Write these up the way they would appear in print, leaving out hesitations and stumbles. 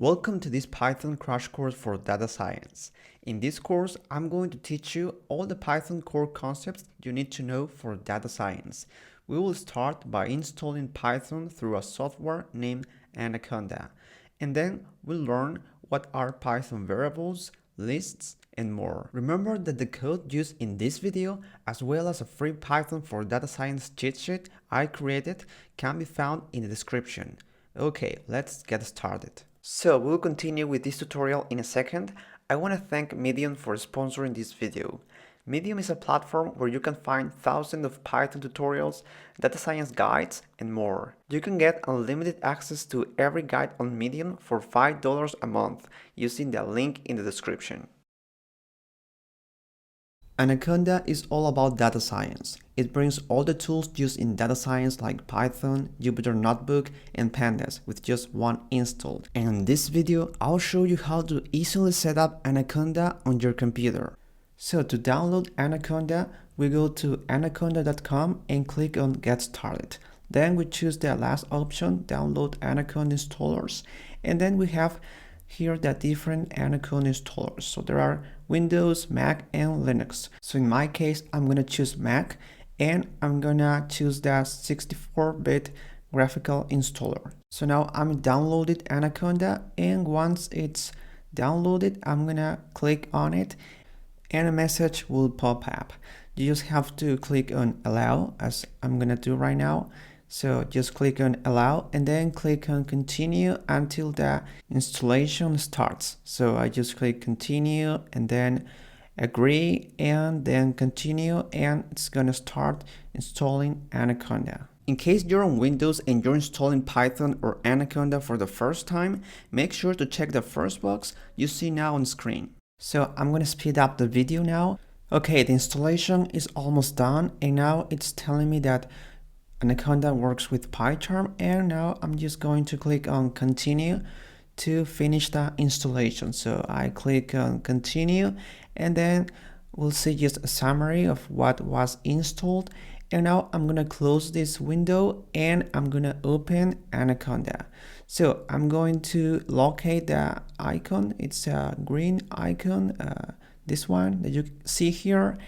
Welcome to this Python crash course for data science. In this course, I'm going to teach you all the Python core concepts you need to know for data science. We will start by installing Python through a software named Anaconda, and then we'll learn what are Python variables, lists, and more. Remember that the code used in this video, as well as a free Python for data science cheat sheet I created, can be found in the description. Okay, let's get started. So we'll continue with this tutorial in a second. I want to thank Medium for sponsoring this video. Medium is a platform where you can find thousands of Python tutorials, data science guides, and more. You can get unlimited access to every guide on Medium for $5 a month using the link in the description. Anaconda is all about data science. It brings all the tools used in data science like Python, Jupyter Notebook, and Pandas with just one install. And in this video, I'll show you how to easily set up Anaconda on your computer. So to download Anaconda, we go to anaconda.com and click on Get Started. Then we choose the last option, Download Anaconda Installers, and then we have here the different Anaconda installers. So there are Windows, Mac, and Linux. So in my case, I'm gonna choose Mac, and I'm gonna choose the 64-bit graphical installer. So now I'm downloaded Anaconda, and once it's downloaded, I'm gonna click on it, and a message will pop up. You just have to click on Allow, as I'm gonna do right now. So just click on Allow and then click on Continue until the installation starts. So I just click Continue and then Agree and then Continue, and it's gonna start installing Anaconda. In case you're on Windows and you're installing Python or Anaconda for the first time, make sure to check the first box you see now on screen. So I'm gonna speed up the video now. Okay, the installation is almost done, and now it's telling me that Anaconda works with PyCharm, and now I'm just going to click on Continue to finish the installation. So I click on Continue, and then we'll see just a summary of what was installed. And now I'm gonna close this window and I'm gonna open Anaconda. So I'm going to locate the icon. It's a green icon, this one that you see here,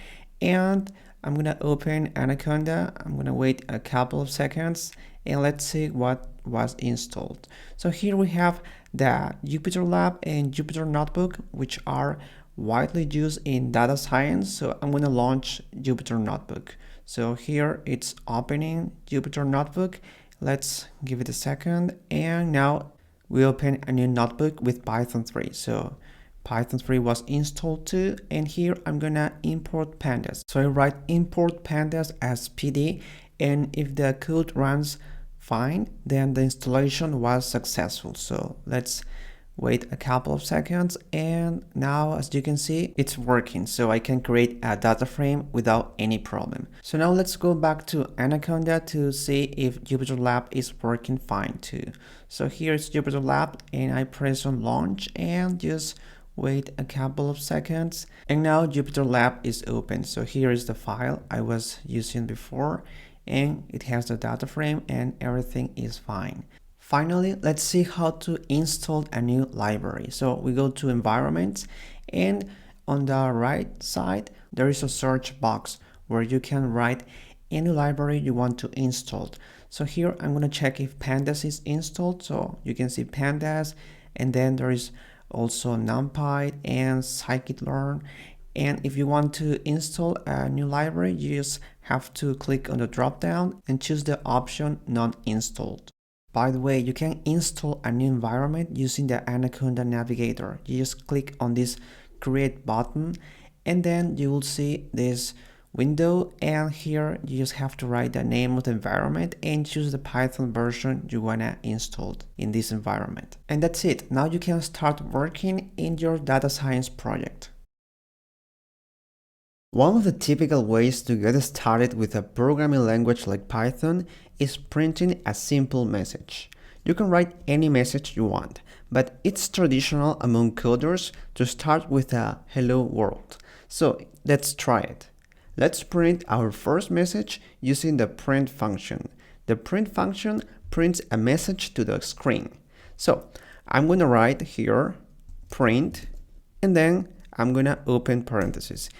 and I'm gonna open Anaconda. I'm gonna wait a couple of seconds and let's see what was installed. So here we have the Jupyter Lab and Jupyter Notebook, which are widely used in data science. So I'm gonna launch Jupyter Notebook. So here it's opening Jupyter Notebook. Let's give it a second, and now we open a new notebook with Python 3. So Python 3 was installed too, and here I'm gonna import pandas. So I write import pandas as PD, and if the code runs fine, then the installation was successful. So let's wait a couple of seconds, and now as you can see, it's working. So I can create a data frame without any problem. So now let's go back to Anaconda to see if Jupyter Lab is working fine too. So here's Jupyter Lab, and I press on launch and just wait a couple of seconds, and now Jupyter Lab is open. So here is the file I was using before, and it has the data frame and everything is fine. Finally, let's see how to install a new library. So we go to Environments, and on the right side there is a search box where you can write any library you want to install. So here I'm going to check if Pandas is installed. So you can see Pandas, and then there is also NumPy and scikit-learn. And if you want to install a new library, you just have to click on the drop down and choose the option Not Installed. By the way, you can install a new environment using the Anaconda navigator. You just click on this Create button, and then you will see this window, and here you just have to write the name of the environment and choose the Python version you wanna install in this environment. And that's it. Now you can start working in your data science project. One of the typical ways to get started with a programming language like Python is printing a simple message. You can write any message you want, but it's traditional among coders to start with a hello world. So let's try it. Let's print our first message using the print function. The print function prints a message to the screen. So I'm going to write here print, and then I'm going to open parentheses.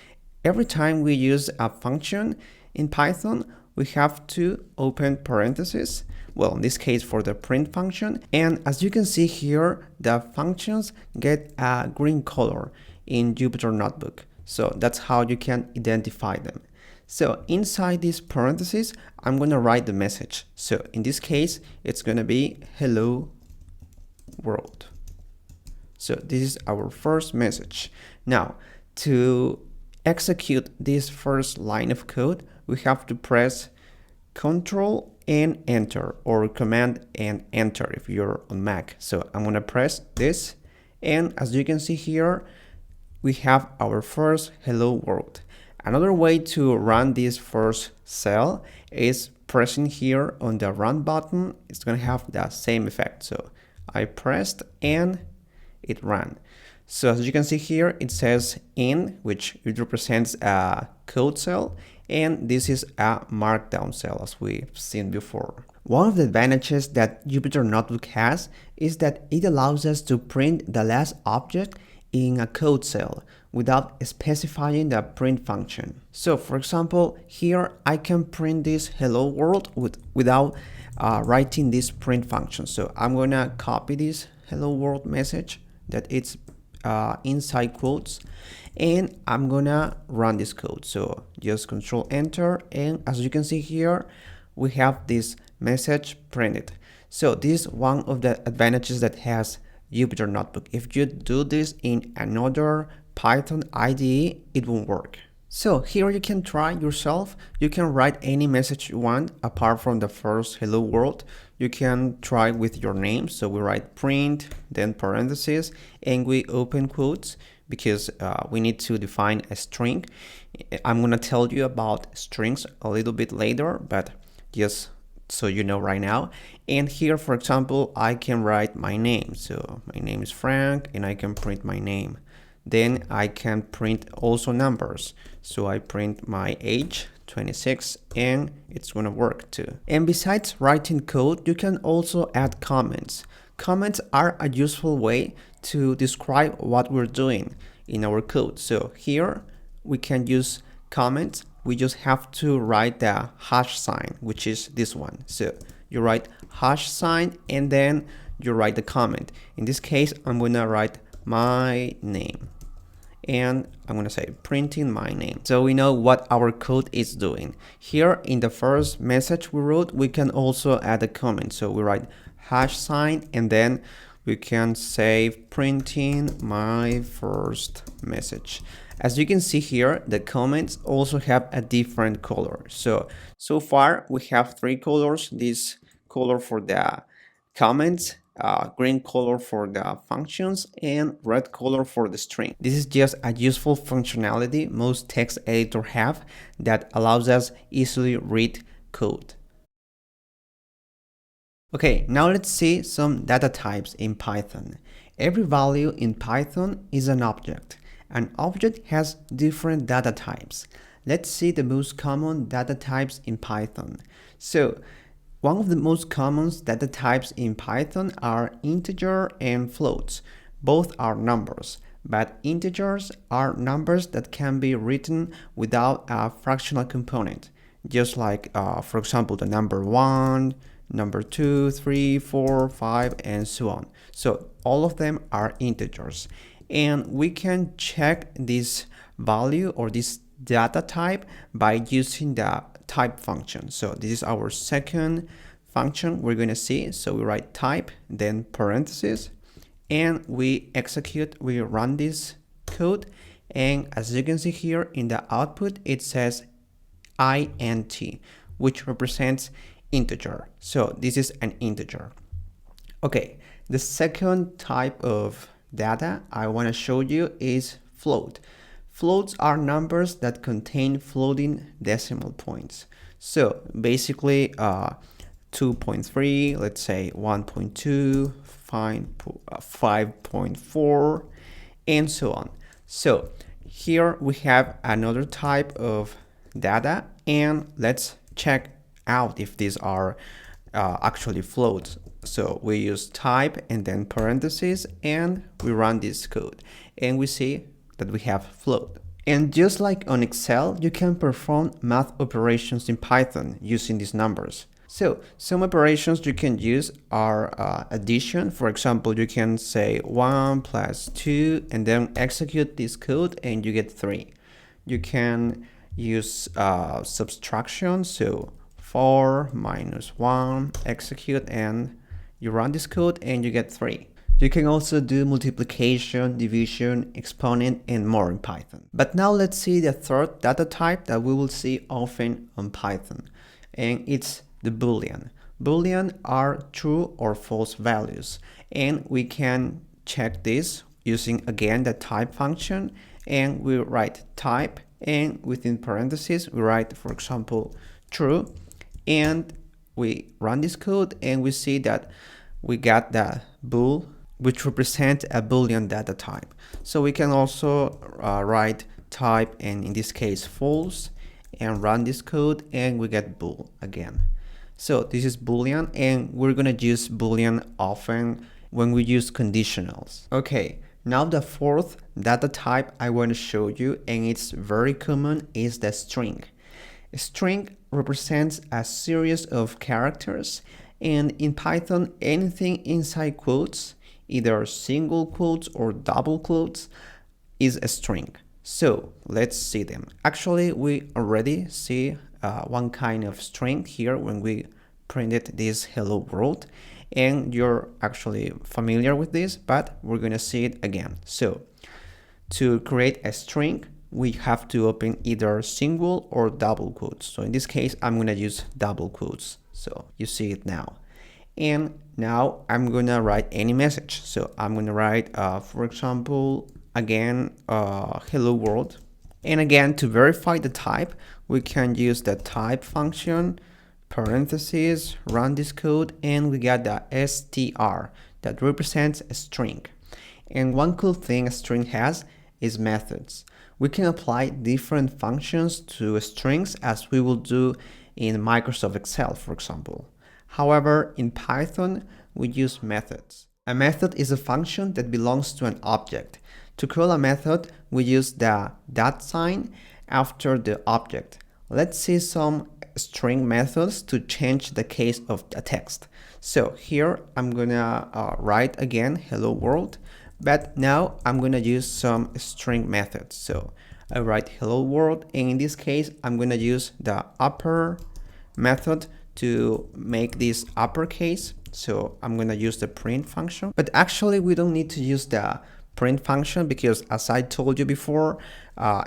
Every time we use a function in Python, we have to open parentheses. Well, in this case for the print function. And as you can see here, the functions get a green color in Jupyter Notebook. So that's how you can identify them. So inside these parentheses, I'm going to write the message. So in this case, it's going to be hello world. So this is our first message. Now, to execute this first line of code, we have to press Control and Enter, or Command and Enter if you're on Mac. So I'm gonna press this, and as you can see here, we have our first hello world. Another way to run this first cell is pressing here on the run button. It's gonna have the same effect. So I pressed and it ran. So as you can see here, it says in, which it represents a code cell, and this is a markdown cell as we've seen before. One of the advantages that Jupyter Notebook has is that it allows us to print the last object in a code cell without specifying the print function. So for example, here I can print this hello world without writing this print function. So I'm gonna copy this hello world message that it's inside quotes, and I'm gonna run this code. So just Control Enter, and as you can see here, we have this message printed. So this is one of the advantages that has Jupyter Notebook. If you do this in another Python IDE, it won't work. So here you can try yourself. You can write any message you want apart from the first hello world. You can try with your name. So we write print, then parentheses, and we open quotes because we need to define a string. I'm gonna tell you about strings a little bit later, but just so you know right now. And here, for example, I can write my name. So my name is Frank, and I can print my name. Then I can print also numbers. So I print my age, 26, and it's gonna work too. And besides writing code, you can also add comments. Comments are a useful way to describe what we're doing in our code. So here we can use comments. We just have to write the hash sign, which is this one. So you write hash sign and then you write the comment. In this case, I'm gonna write my name, and I'm gonna say printing my name. So we know what our code is doing. Here in the first message we wrote, we can also add a comment. So we write hash sign, and then we can say printing my first message. As you can see here, the comments also have a different color. So far we have three colors. This color for the comments, green color for the functions, and red color for the string. This is just a useful functionality most text editors have that allows us easily read code. Okay, now let's see some data types in Python. Every value in Python is an object. An object has different data types. Let's see the most common data types in Python. So, one of the most common data types in Python are integer and floats. Both are numbers, but integers are numbers that can be written without a fractional component, just like, for example, the number 1, number 2, 3, 4, 5, and so on. So all of them are integers. And we can check this value or this data type by using the type function. So this is our second function we're going to see. So we write type, then parentheses, and we run this code. And as you can see here in the output, it says int, which represents integer. So this is an integer. Okay, the second type of data I want to show you is float. Floats are numbers that contain floating decimal points. So basically 2.3, let's say 1.2, 5.4, and so on. So here we have another type of data, and let's check out if these are actually floats. So we use type and then parentheses, and we run this code, and we see that we have float. And just like on Excel, you can perform math operations in Python using these numbers. So some operations you can use are addition. For example, you can say 1 plus 2 and then execute this code and you get 3. You can use subtraction, so 4 minus 1, execute, and you run this code and you get 3. You can also do multiplication, division, exponent, and more in Python. But now let's see the third data type that we will see often on Python, and it's the Boolean. Boolean are true or false values, and we can check this using again the type function, and we write type, and within parentheses we write, for example, true, and we run this code and we see that we got the bool, which represents a Boolean data type. So we can also write type, and in this case false, and run this code and we get bool again. So this is Boolean, and we're gonna use Boolean often when we use conditionals. Okay, now the fourth data type I want to show you, and it's very common, is the string. A string represents a series of characters, and in Python, anything inside quotes, either single quotes or double quotes, is a string. So let's see them. Actually, we already see one kind of string here when we printed this hello world, and you're actually familiar with this, but we're gonna see it again. So to create a string, we have to open either single or double quotes. So in this case, I'm gonna use double quotes. So you see it now. And now I'm gonna write any message. So I'm gonna write, for example, again, hello world. And again, to verify the type, we can use the type function, parentheses, run this code, and we got the str that represents a string. And one cool thing a string has is methods. We can apply different functions to strings as we will do in Microsoft Excel, for example. However, in Python, we use methods. A method is a function that belongs to an object. To call a method, we use the $sign after the object. Let's see some string methods to change the case of a text. So here I'm gonna write again hello world, but now I'm gonna use some string methods. So I write hello world, and in this case I'm gonna use the upper method to make this uppercase. So I'm gonna use the print function, but actually we don't need to use the print function because, as I told you before,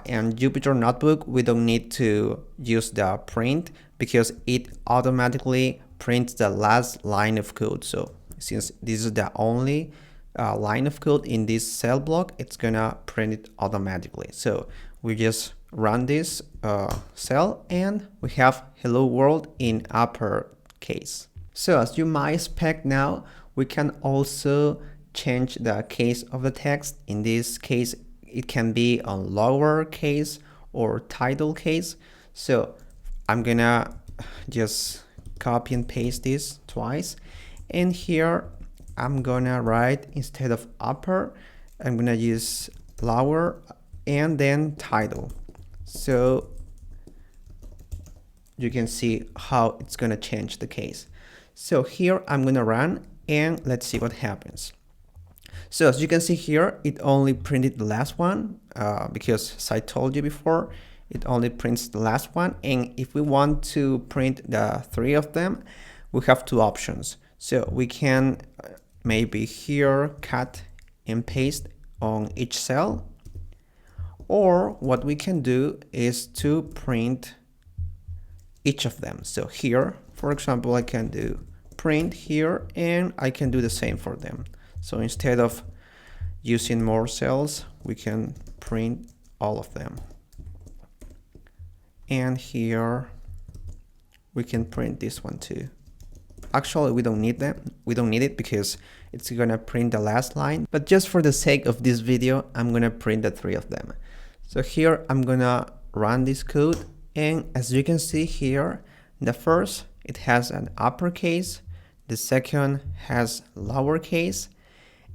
in Jupyter Notebook we don't need to use the print because it automatically prints the last line of code. So since this is the only line of code in this cell block, it's gonna print it automatically. So we just run this cell and we have hello world in uppercase. So as you might expect now, we can also change the case of the text. In this case, it can be on lower case or title case. So I'm gonna just copy and paste this twice, and here I'm gonna write, instead of upper, I'm gonna use lower and then title. So you can see how it's gonna change the case. So here I'm gonna run and let's see what happens. So as you can see here, it only printed the last one because, as I told you before, it only prints the last one. And if we want to print the three of them, we have two options. So we can maybe here cut and paste on each cell, or what we can do is to print each of them. So here, for example, I can do print here, and I can do the same for them. So instead of using more cells, we can print all of them. And here we can print this one too. Actually, we don't need them. We don't need it because it's gonna print the last line. But just for the sake of this video, I'm gonna print the three of them. So here I'm gonna run this code, and as you can see here, the first, it has an uppercase, the second has lowercase,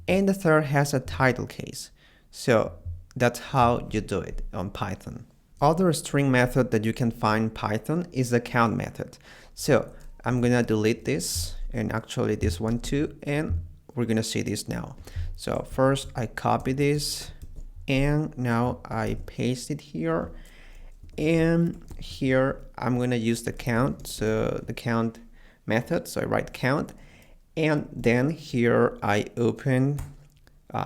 and the third has a title case. So that's how you do it on Python. Other string method that you can find in Python is the count method. So I'm gonna delete this, and actually this one too, and we're gonna see this now. So first I copy this, and now I paste it here, and here I'm gonna use the count, so the count method. So I write count, and then here I open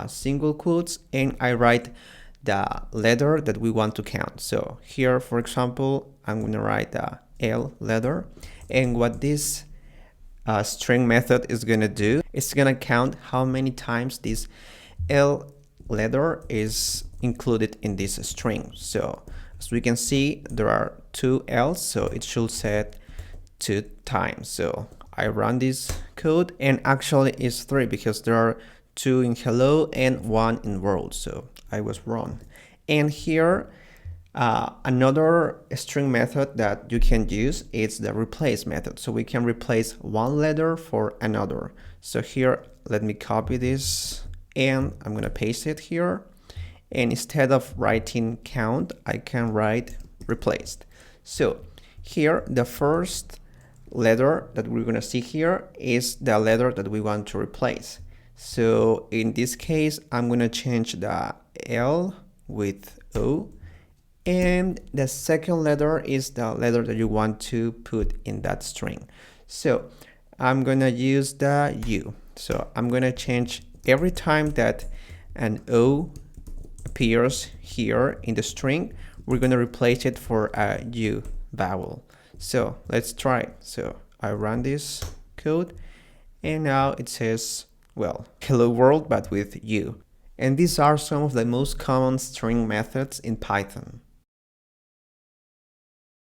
single quotes, and I write the letter that we want to count. So here, for example, I'm gonna write the L letter, and what this string method is gonna do, it's gonna count how many times this L letter is included in this string. So as we can see, there are two L's, so it should set 2 times. So I run this code, and actually it's 3 because there are 2 in hello and 1 in world, so I was wrong. And here another string method that you can use is the replace method. So we can replace one letter for another. So here, let me copy this, and I'm gonna paste it here, and instead of writing count, I can write replaced. So here, the first letter that we're gonna see here is the letter that we want to replace. So in this case, I'm gonna change the L with O, and the second letter is the letter that you want to put in that string. So I'm gonna use the U. So I'm gonna change every time that an O appears here in the string, we're gonna replace it for a U vowel. So let's try it. So I run this code, and now it says, well, hello world, but with U. And these are some of the most common string methods in Python.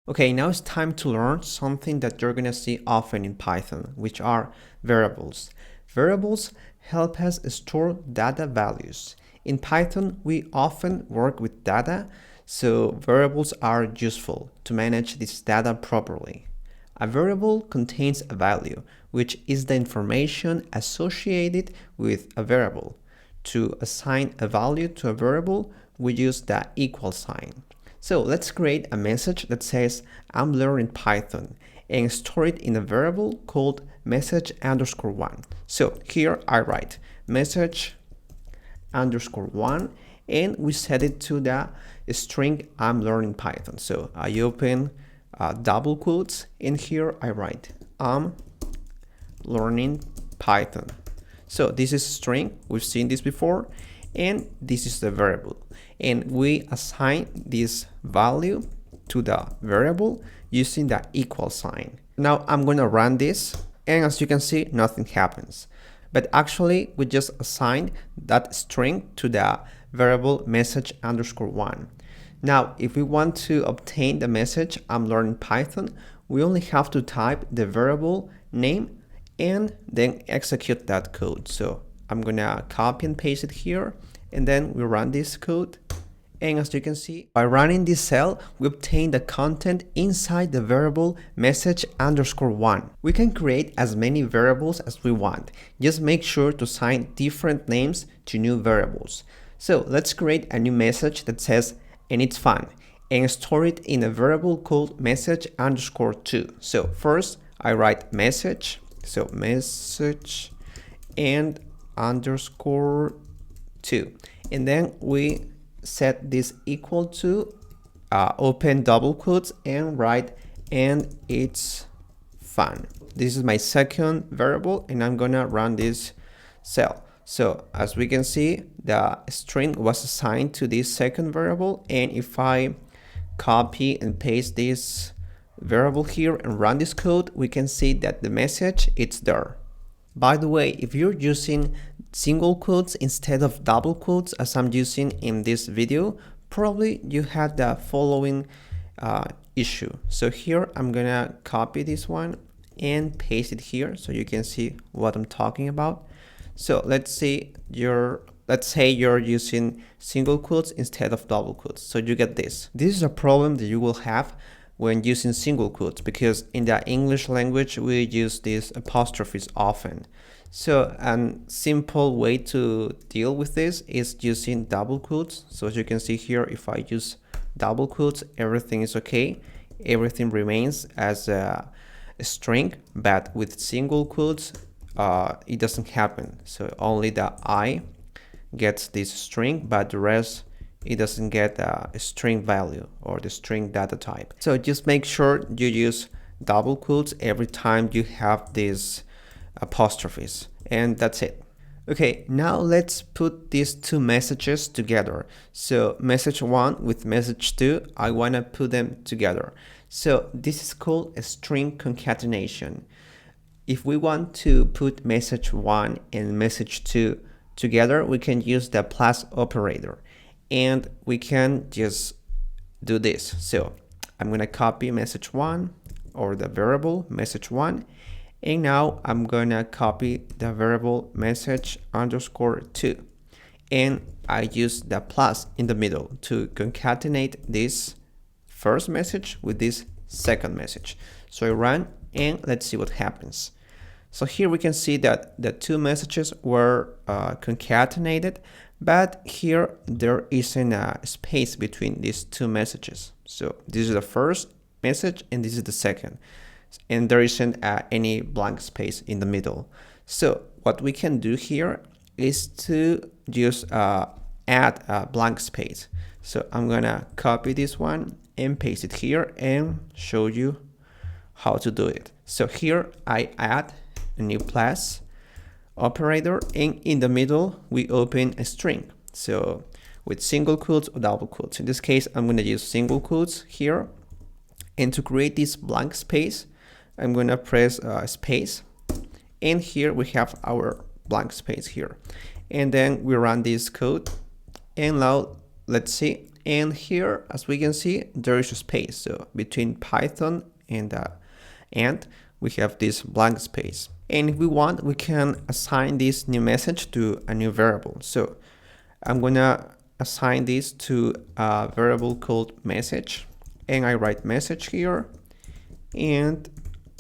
Okay, now it's time to learn something that you're gonna see often in Python, which are variables. Variables help us store data values. In Python, we often work with data, so variables are useful to manage this data properly. A variable contains a value, which is the information associated with a variable. To assign a value to a variable, we use the equal sign. So let's create a message that says, I'm learning Python, and store it in a variable called message_1. So here I write message_1, and we set it to the string I'm learning Python. So I open double quotes, and here I write I'm learning Python. So this is a string, we've seen this before, and this is the variable. And we assign this value to the variable using the equal sign. Now I'm gonna run this, and as you can see, nothing happens. But actually, we just assigned that string to the variable message_1. Now, if we want to obtain the message I'm learning Python, we only have to type the variable name and then execute that code. So I'm gonna copy and paste it here, and then we run this code. And as you can see, by running this cell, we obtain the content inside the variable message_1. We can create as many variables as we want. Just make sure to assign different names to new variables. So let's create a new message that says, and it's fun, and store it in a variable called message_2. So first I write message, so message and underscore 2. And then we set this equal to open double quotes and write and it's fun. This is my second variable, and I'm gonna run this cell. So as we can see, the string was assigned to this second variable, and if I copy and paste this variable here and run this code, we can see that the message it's there. By the way, if you're using single quotes instead of double quotes as I'm using in this video, probably you had the following issue. So here I'm gonna copy this one and paste it here so you can see what I'm talking about. So let's say you're using single quotes instead of double quotes. So you get this. This is a problem that you will have when using single quotes, because in the English language we use these apostrophes often. So a simple way to deal with this is using double quotes. So as you can see here, if I use double quotes, everything is okay. Everything remains as a string, but with single quotes, it doesn't happen. So only the I gets this string, but the rest, it doesn't get a string value or the string data type. So just make sure you use double quotes every time you have these apostrophes, and that's it. Okay, now let's put these two messages together. So message 1 with message 2, I want to put them together. So this is called a string concatenation. If we want to put message 1 and message 2 together, we can use the plus operator, and we can just do this. So I'm going to copy message 1 or the variable message 1, and now I'm going to copy the variable message underscore 2, and I use the plus in the middle to concatenate this first message with this second message. So I run, and let's see what happens. So here we can see that the two messages were concatenated, but here there isn't a space between these two messages. So this is the first message and this is the second, and there isn't any blank space in the middle. So what we can do here is to just add a blank space. So I'm gonna copy this one and paste it here and show you how to do it. So here I add a new plus operator, and in the middle we open a string. So with single quotes or double quotes. In this case, I'm going to use single quotes here. And to create this blank space, I'm going to press space. And here we have our blank space here. And then we run this code. And now let's see. And here, as we can see, there is a space. So between Python and we have this blank space. And if we want, we can assign this new message to a new variable. So I'm gonna assign this to a variable called message, and I write message here, and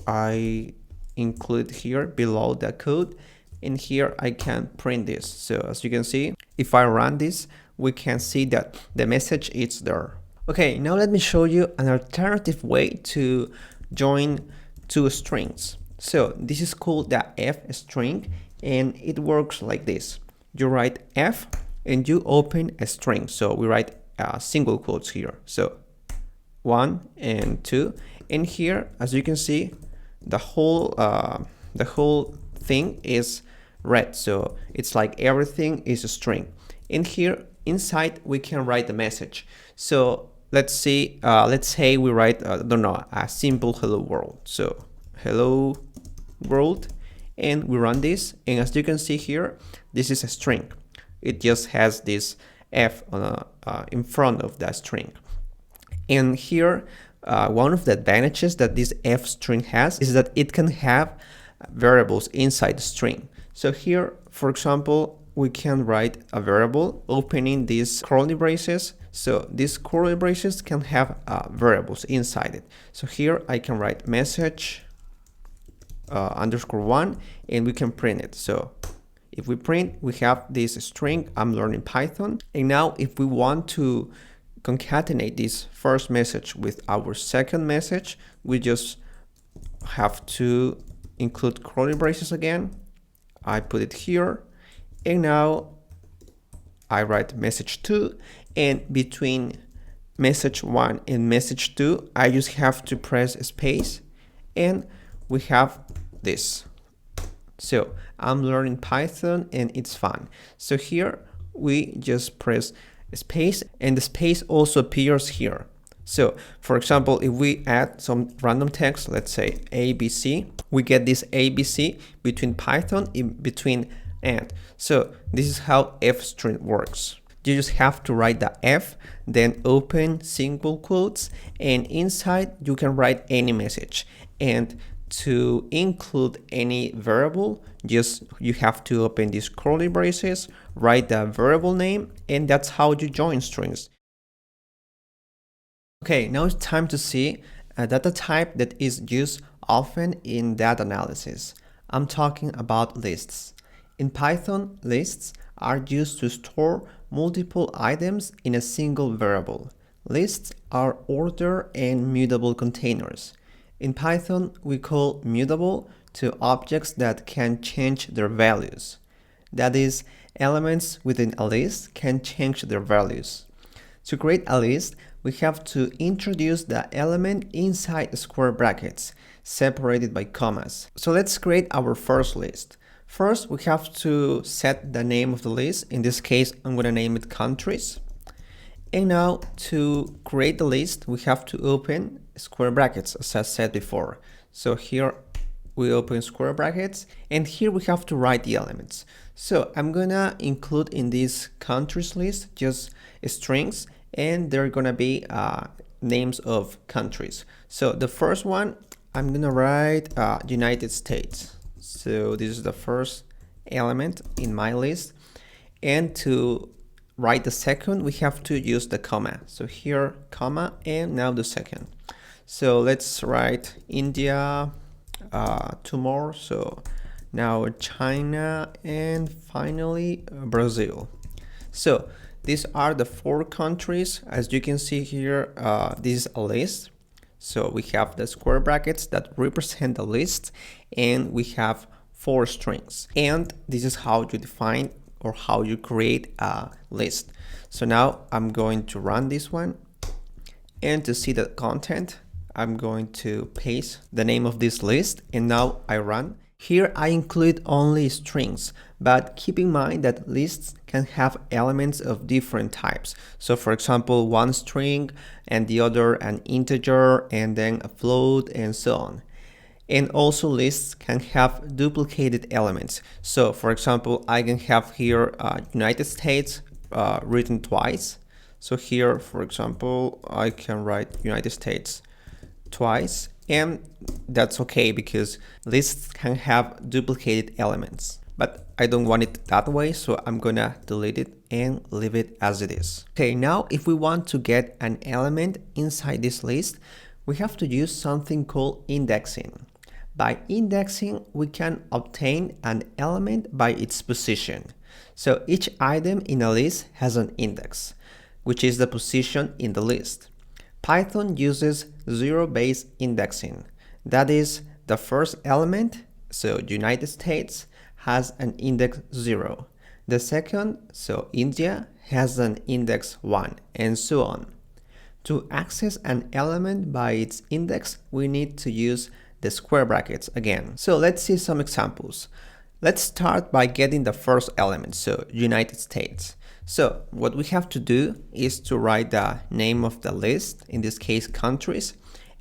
I include here below the code, and here I can print this. So as you can see, if I run this, we can see that the message is there. Okay, now let me show you an alternative way to join two strings. So this is called the F string, and it works like this. You write F and you open a string. So we write single quotes here. So 1 and 2, and here, as you can see, the whole thing is red. So it's like everything is a string. And here inside we can write the message. So let's say we write I don't know, a simple hello world. So hello world, and we run this, and as you can see here, this is a string. It just has this F in front of that string. And here one of the advantages that this F string has is that it can have variables inside the string. So here, for example, we can write a variable opening these curly braces. So these curly braces can have variables inside it. So here I can write message underscore 1, and we can print it. So if we print, we have this string, I'm learning Python. And now if we want to concatenate this first message with our second message, we just have to include curly braces again. I put it here, and now I write message 2, and between message 1 and message 2, I just have to press space, and we have this. So I'm learning Python and it's fun. So here we just press space, and the space also appears here. So for example, if we add some random text, let's say ABC, we get this ABC between Python in between and. So this is how F string works. You just have to write the F, then open single quotes, and inside you can write any message. And to include any variable, just you have to open these curly braces, write the variable name, and that's how you join strings. Okay, now it's time to see a data type that is used often in data analysis. I'm talking about lists. In Python, lists are used to store multiple items in a single variable. Lists are order and mutable containers. In Python, we call mutable to objects that can change their values. That is, elements within a list can change their values. To create a list, we have to introduce the element inside square brackets, separated by commas. So let's create our first list. First, we have to set the name of the list. In this case, I'm going to name it countries. And now to create the list, we have to open square brackets, as I said before. So here we open square brackets, and here we have to write the elements. So I'm gonna include in this countries list just strings, and they're gonna be names of countries. So the first one, I'm gonna write United States. So this is the first element in my list. And to write the second, we have to use the comma. So here, comma, and now the second. So let's write India, two more. So now China, and finally Brazil. So these are the 4 countries. As you can see here, this is a list. So we have the square brackets that represent the list, and we have 4 strings. And this is how you define or how you create a list. So now I'm going to run this one, and to see the content, I'm going to paste the name of this list, and now I run. Here I include only strings, but keep in mind that lists can have elements of different types. So for example, one string and the other an integer, and then a float, and so on. And also lists can have duplicated elements. So for example, I can have here United States written twice. So here, for example, I can write United States twice, and that's okay because lists can have duplicated elements. But I don't want it that way, so I'm gonna delete it and leave it as it is. Okay, now if we want to get an element inside this list, we have to use something called indexing. By indexing, we can obtain an element by its position. So each item in a list has an index, which is the position in the list. Python uses zero-based indexing. That is, the first element, so United States, has an index 0. The second, so India, has an index 1, and so on. To access an element by its index, we need to use the square brackets again. So let's see some examples. Let's start by getting the first element, so United States. So what we have to do is to write the name of the list, in this case countries,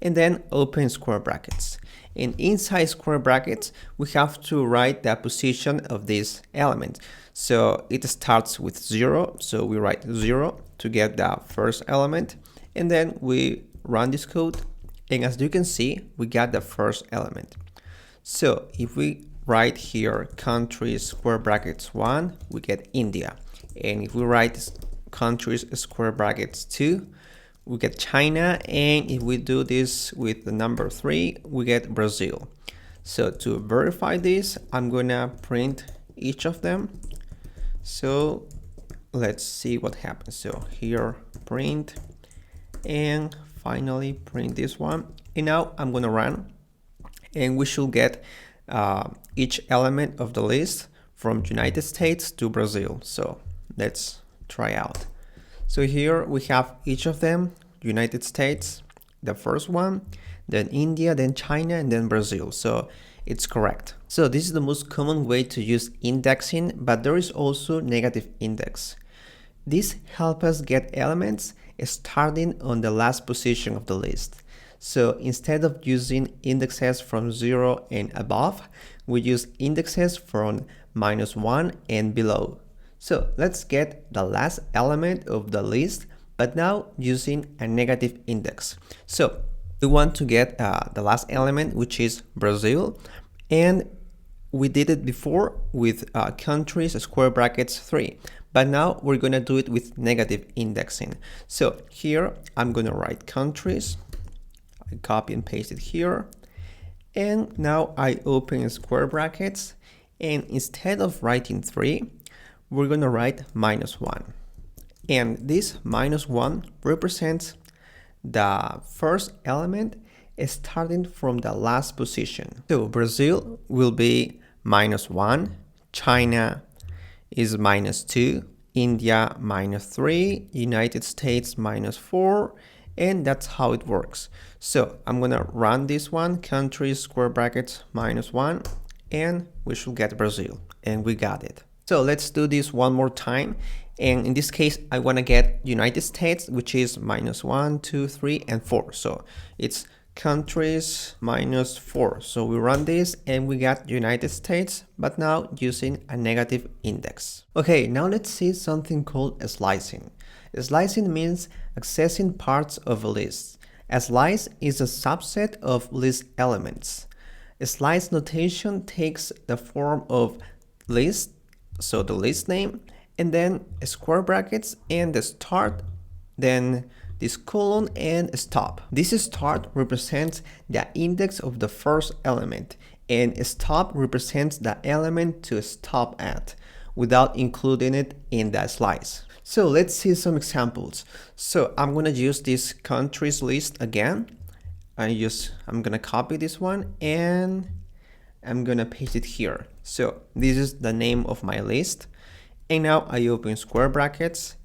and then open square brackets. And inside square brackets, we have to write the position of this element. So it starts with 0, so we write 0 to get the first element, and then we run this code, and as you can see, we got the first element. So if we write here countries square brackets 1, we get India. And if we write countries square brackets 2, we get China. And if we do this with the number 3, we get Brazil. So to verify this, I'm gonna print each of them. So let's see what happens. So here, print, and finally print this one. And now I'm gonna run, and we should get each element of the list from United States to Brazil. So let's try out. So here we have each of them, United States, the first one, then India, then China, and then Brazil. So it's correct. So this is the most common way to use indexing, but there is also negative index. This helps us get elements starting on the last position of the list. So instead of using indexes from 0 and above, we use indexes from -1 and below. So let's get the last element of the list, but now using a negative index. So we want to get the last element, which is Brazil, and we did it before with countries square brackets 3, but now we're gonna do it with negative indexing. So here I'm gonna write countries I copy and paste it here. And now I open square brackets, and instead of writing 3, we're going to write -1. And this -1 represents the first element starting from the last position. So Brazil will be -1, China is -2, India -3, United States -4, and that's how it works. So I'm gonna run this one, country square brackets -1, and we should get Brazil, and we got it. So let's do this one more time. And in this case, I want to get United States, which is -1, 2, 3, and 4. So it's countries -4. So we run this and we got United States, but now using a negative index. Okay, now let's see something called slicing. Slicing means accessing parts of a list. A slice is a subset of list elements. A slice notation takes the form of list, so the list name, and then square brackets and the start, then this colon and stop. This start represents the index of the first element, and stop represents the element to stop at without including it in the slice. So let's see some examples. So I'm gonna use this countries list again. I'm gonna copy this one and I'm gonna paste it here. So this is the name of my list. And now I open square brackets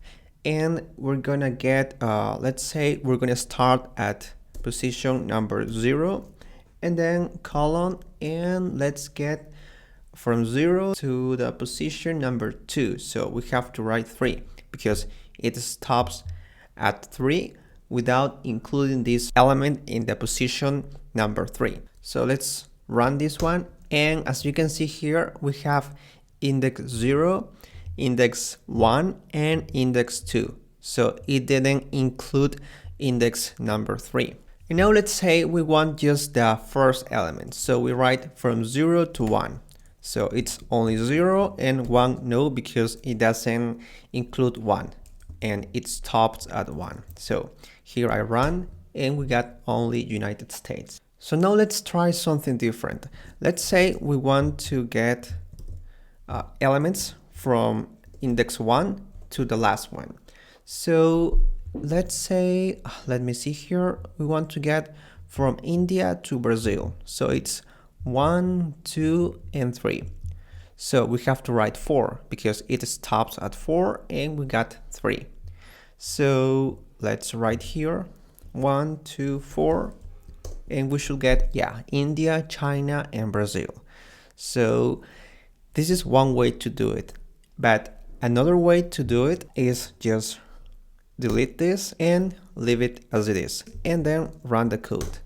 and we're gonna get, let's say we're gonna start at position number 0 and then colon, and let's get from 0 to the position number 2. So we have to write 3 because it stops at 3 without including this element in the position number 3. So let's run this one, and as you can see here, we have index 0, index 1, and index 2. So it didn't include index number 3. And now let's say we want just the first element. So we write from 0 to 1. So it's only 0 and 1 no, because it doesn't include 1 and it stops at 1. So here I run and we got only United States. So now let's try something different. Let's say we want to get elements from index 1 to the last one. So let's say, let me see here, we want to get from India to Brazil. So it's 1, 2, and 3. So we have to write 4 because it stops at 4 and we got 3. So let's write here 1, 2, 4, and we should get, India, China, and Brazil. So this is one way to do it, but another way to do it is just delete this and leave it as it is, and then run the code.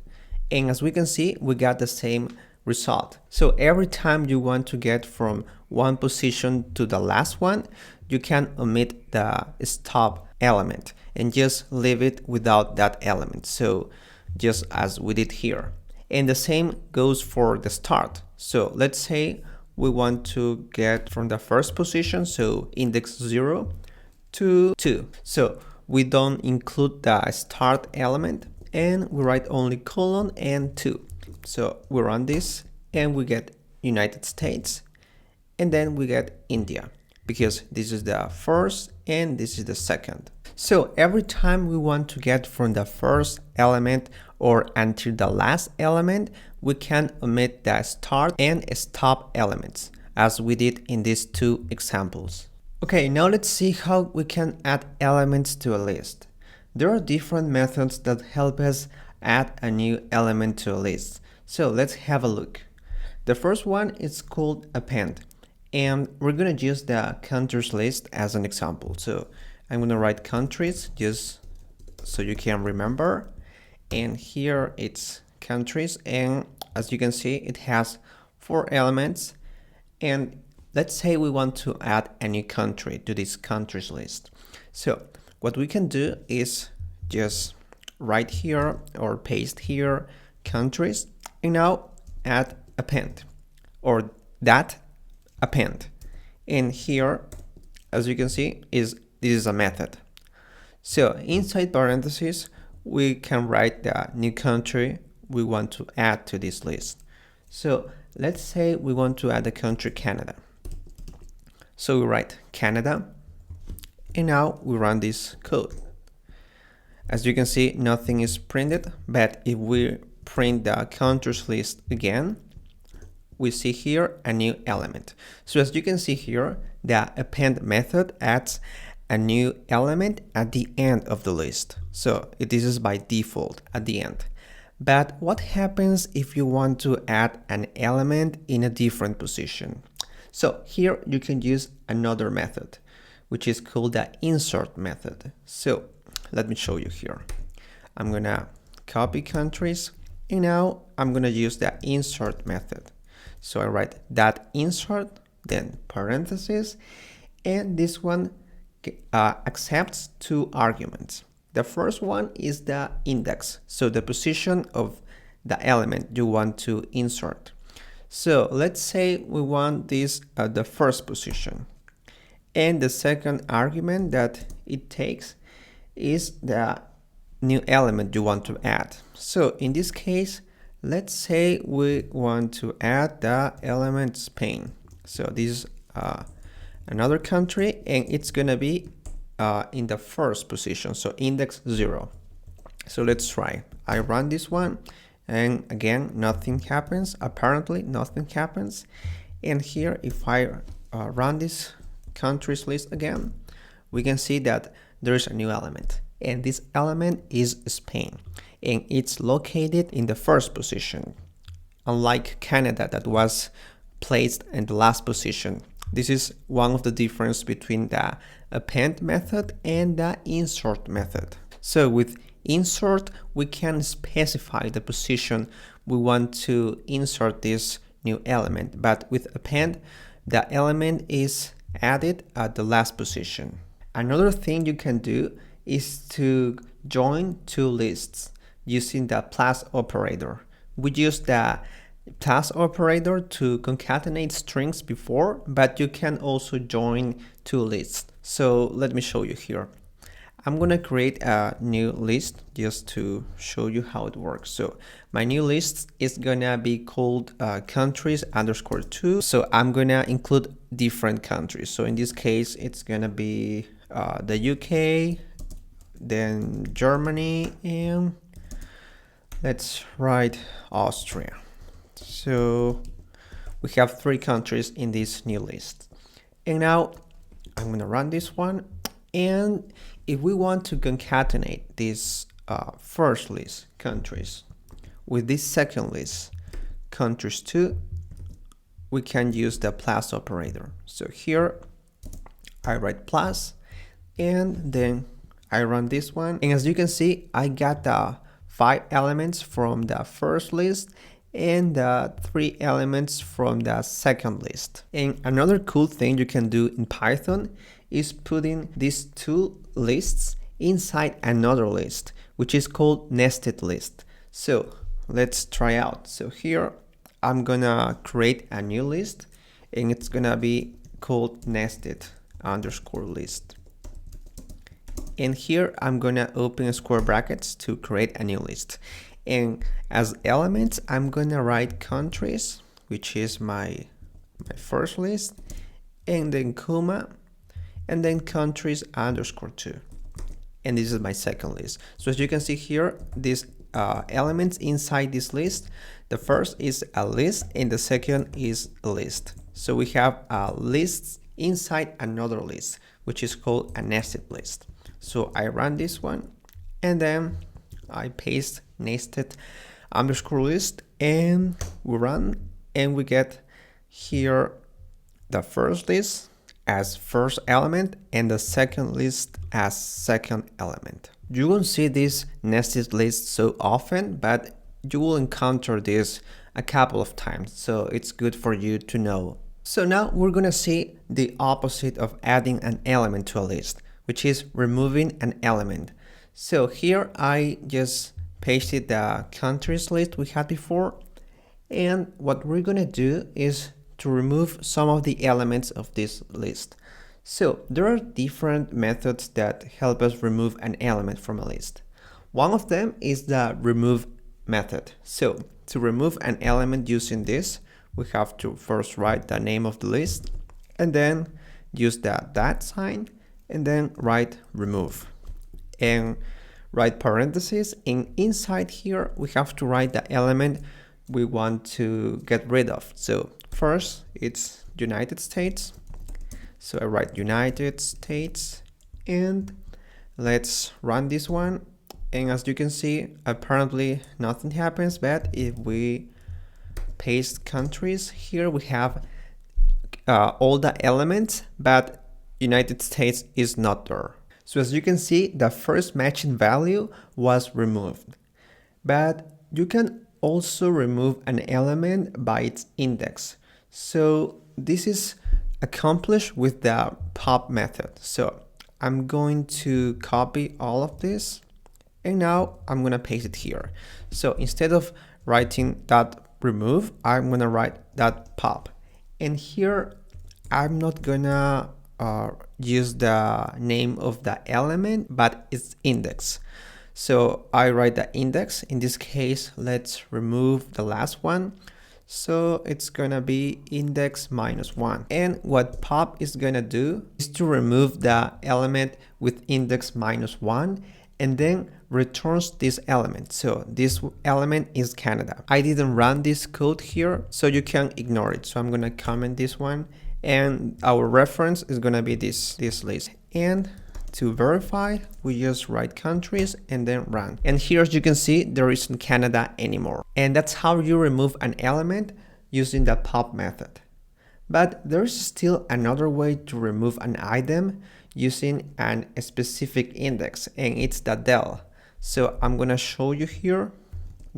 And as we can see, we got the same result. So every time you want to get from one position to the last one, you can omit the stop element and just leave it without that element. So just as we did here. And the same goes for the start. So let's say we want to get from the first position, so index 0 to 2. So we don't include the start element and we write only colon and 2. So we run this and we get United States, and then we get India because this is the first and this is the second. So every time we want to get from the first element or until the last element, we can omit the start and stop elements as we did in these two examples. Okay, now let's see how we can add elements to a list. There are different methods that help us add a new element to a list. So let's have a look. The first one is called append, and we're going to use the countries list as an example. So I'm going to write countries just so you can remember, and here it's countries, and as you can see it has 4 elements. And let's say we want to add a new country to this countries list. So what we can do is just write here or paste here countries, and now add append or that append. And here, as you can see, this is a method. So inside parentheses, we can write the new country we want to add to this list. So let's say we want to add the country Canada. So we write Canada, and now we run this code. As you can see, nothing is printed, but if we print the countries list again, we see here a new element. So as you can see here, the append method adds a new element at the end of the list. So this is by default at the end. But what happens if you want to add an element in a different position? So here you can use another method, which is called the insert method. So let me show you here. I'm gonna copy countries, and now I'm gonna use the insert method. So I write that insert, then parentheses, and this one accepts two arguments. The first one is the index, so the position of the element you want to insert. So let's say we want this at the first position. And the second argument that it takes is the new element you want to add. So in this case, let's say we want to add the element Spain. So this is another country, and it's gonna be in the first position, so index 0. So let's try. I run this one, and again, nothing happens. Apparently, nothing happens. And here, if I run this countries list again, we can see that there is a new element, and this element is Spain, and it's located in the first position, unlike Canada that was placed in the last position. This is one of the difference between the append method and the insert method. So with insert, we can specify the position we want to insert this new element, but with append, the element is added at the last position. Another thing you can do is to join two lists using the plus operator. We use the plus operator to concatenate strings before, but you can also join two lists. So let me show you here. I'm gonna create a new list just to show you how it works. So my new list is gonna be called countries_2. So I'm gonna include different countries. So in this case, it's gonna be the UK, then Germany, and let's write Austria. So we have 3 countries in this new list. And now I'm gonna run this one. And if we want to concatenate this first list, countries, with this second list, countries 2, we can use the plus operator. So here I write plus, and then I run this one. And as you can see, I got the 5 elements from the first list and the 3 elements from the second list. And another cool thing you can do in Python is putting these 2 lists inside another list, which is called nested list. So let's try out. So here I'm gonna create a new list, and it's gonna be called nested_list. And here I'm gonna open square brackets to create a new list. And as elements, I'm gonna write countries, which is my first list, and then comma, and then countries_2. And this is my second list. So as you can see here, these elements inside this list, the first is a list and the second is a list. So we have lists inside another list, which is called a nested list. So I run this one, and then I paste nested_list, and we run, and we get here the first list as first element and the second list as second element. You won't see this nested list so often, but you will encounter this a couple of times, so it's good for you to know. So now we're gonna see the opposite of adding an element to a list, which is removing an element. So here I just pasted the countries list we had before, and what we're gonna do is to remove some of the elements of this list. So there are different methods that help us remove an element from a list. One of them is the remove method. So to remove an element using this, we have to first write the name of the list and then use the that sign and then write remove and write parentheses, and inside here we have to write the element we want to get rid of. So first it's United States, so I write United States and let's run this one, and as you can see apparently nothing happens, but if we paste countries, here we have all the elements, but United States is not there. So as you can see, the first matching value was removed. But you can also remove an element by its index. So this is accomplished with the pop method. So I'm going to copy all of this and now I'm going to paste it here. So instead of writing that remove, I'm going to write that pop. And here I'm not gonna use the name of the element, but its index. So I write the index. In this case, let's remove the last one. So it's gonna be index -1. And what pop is gonna do is to remove the element with index -1 and then returns this element. So this element is Canada. I didn't run this code here, so you can ignore it. So I'm gonna comment this one, and our reference is gonna be this list. And to verify, we just write countries and then run. And here, as you can see, there isn't Canada anymore. And that's how you remove an element using the pop method. But there's still another way to remove an item using a specific index, and it's the del. So I'm gonna show you here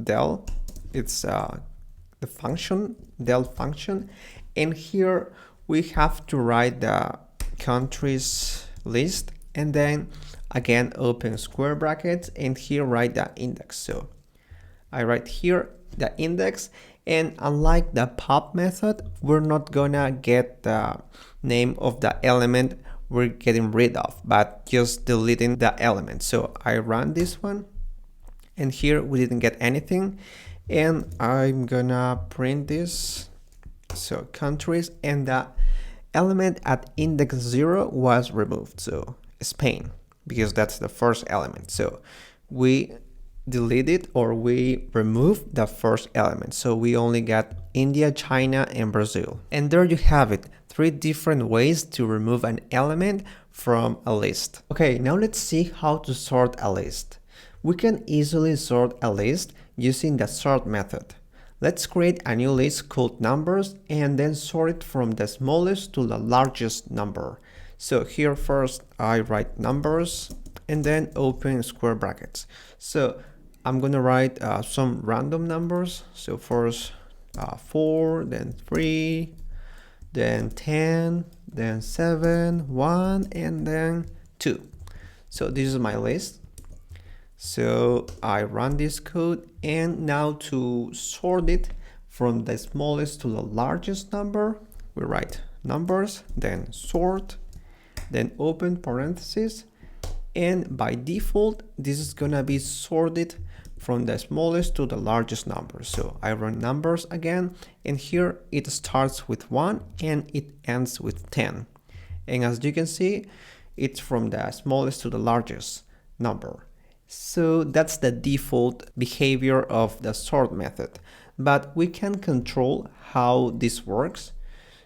del. It's the function, del function, and here we have to write the countries list and then again open square brackets and here write the index. So I write here the index, and unlike the pop method, we're not gonna get the name of the element we're getting rid of, but just deleting the element. So I run this one and here we didn't get anything, and I'm gonna print this. So countries, and the element at index 0 was removed, so Spain, because that's the first element. So we deleted, or we removed the first element, so we only got India, China, and Brazil. And there you have it, 3 different ways to remove an element from a list. Okay, now let's see how to sort a list. We can easily sort a list using the sort method. Let's create a new list called numbers and then sort it from the smallest to the largest number. So here first I write numbers and then open square brackets. So I'm gonna write some random numbers. So first 4, then 3, then 10, then 7, 1, and then 2. So this is my list. So I run this code, and now to sort it from the smallest to the largest number, we write numbers, then sort, then open parentheses, and by default this is gonna be sorted from the smallest to the largest number. So I run numbers again, and here it starts with 1 and it ends with 10. And as you can see, it's from the smallest to the largest number. So that's the default behavior of the sort method, but we can control how this works.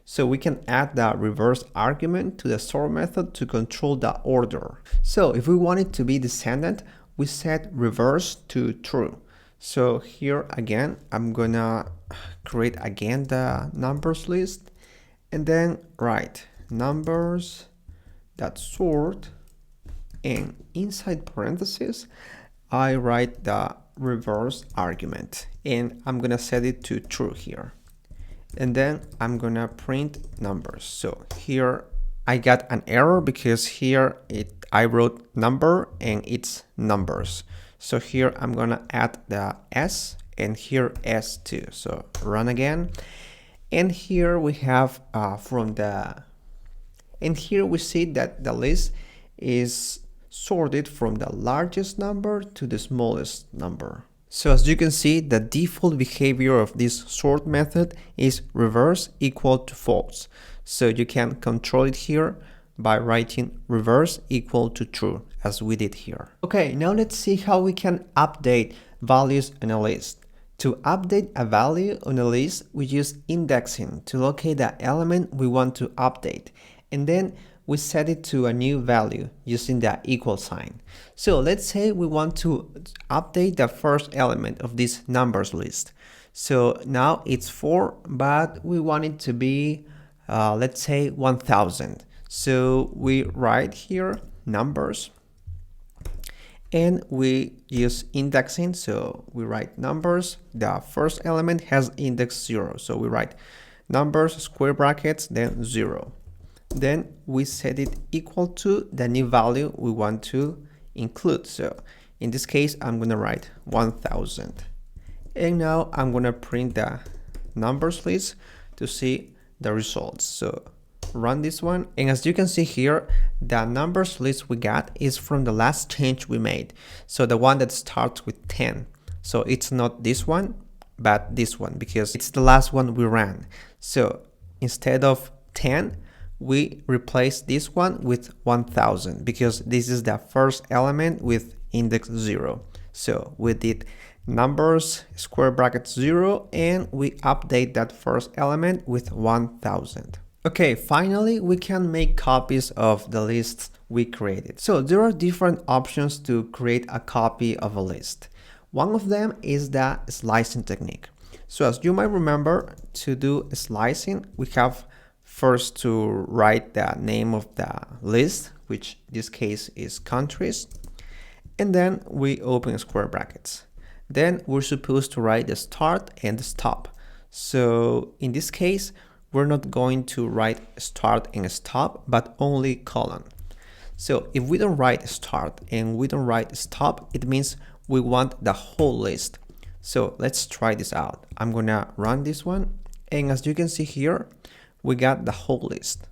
So we can add the reverse argument to the sort method to control the order. So if we want it to be descendant, we set reverse to true. So here again, I'm gonna create again the numbers list and then write numbers that sort, and inside parentheses I write the reverse argument, and I'm gonna set it to true here, and then I'm gonna print numbers. So here I got an error because here I wrote number and it's numbers. So here I'm gonna add the S and here S too. So run again, and here we have and here we see that the list is sorted from the largest number to the smallest number. So as you can see, the default behavior of this sort method is reverse equal to false. So you can control it here by writing reverse equal to true, as we did here. Okay, now let's see how we can update values in a list. To update a value on a list, we use indexing to locate the element we want to update, and then we set it to a new value using the equal sign. So let's say we want to update the first element of this numbers list. So now it's 4, but we want it to be, let's say 1000. So we write here numbers, and we use indexing. So we write numbers. The first element has index 0. So we write numbers, square brackets, then 0. Then we set it equal to the new value we want to include. So in this case, I'm going to write 1000. And now I'm going to print the numbers list to see the results. So run this one, and as you can see here, the numbers list we got is from the last change we made. So the one that starts with 10. So it's not this one, but this one, because it's the last one we ran. So instead of 10, we replace this one with 1000, because this is the first element with index 0. So we did numbers, square bracket 0, and we update that first element with 1000. Okay, finally, we can make copies of the lists we created. So there are different options to create a copy of a list. One of them is the slicing technique. So as you might remember, to do slicing, we have first to write the name of the list, which in this case is countries, and then we open square brackets. Then we're supposed to write the start and the stop. So in this case, we're not going to write start and stop, but only colon. So if we don't write start and we don't write stop, it means we want the whole list. So let's try this out. I'm gonna run this one, and as you can see here, we got the whole list.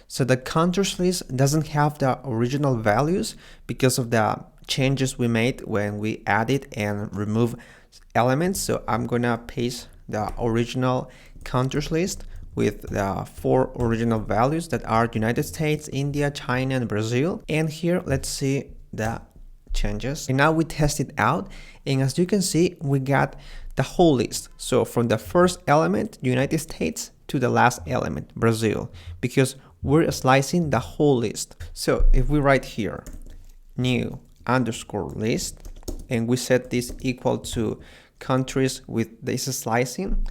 So the countries list doesn't have the original values because of the changes we made when we added and remove elements. So I'm gonna paste the original countries list with the 4 original values that are United States, India, China, and Brazil. And here, let's see the changes. And now we test it out. And as you can see, we got the whole list. So from the first element, United States, to the last element, Brazil, because we're slicing the whole list. So if we write here, new underscore list, and we set this equal to countries with this slicing,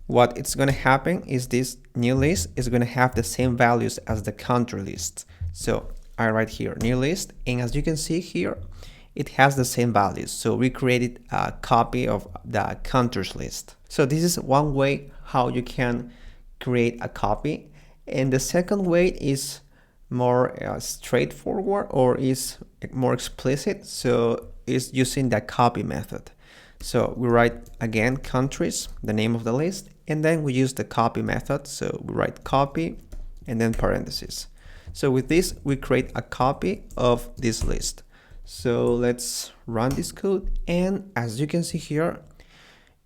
what it's going to happen is this new list is going to have the same values as the country list. So I write here new list, and as you can see here, it has the same values. So we created a copy of the countries list. So this is one way how you can create a copy. And the second way is more straightforward, or is more explicit. So it's using the copy method. So we write again countries, the name of the list, and then we use the copy method. So we write copy and then parentheses. So with this, we create a copy of this list. So let's run this code, and as you can see here,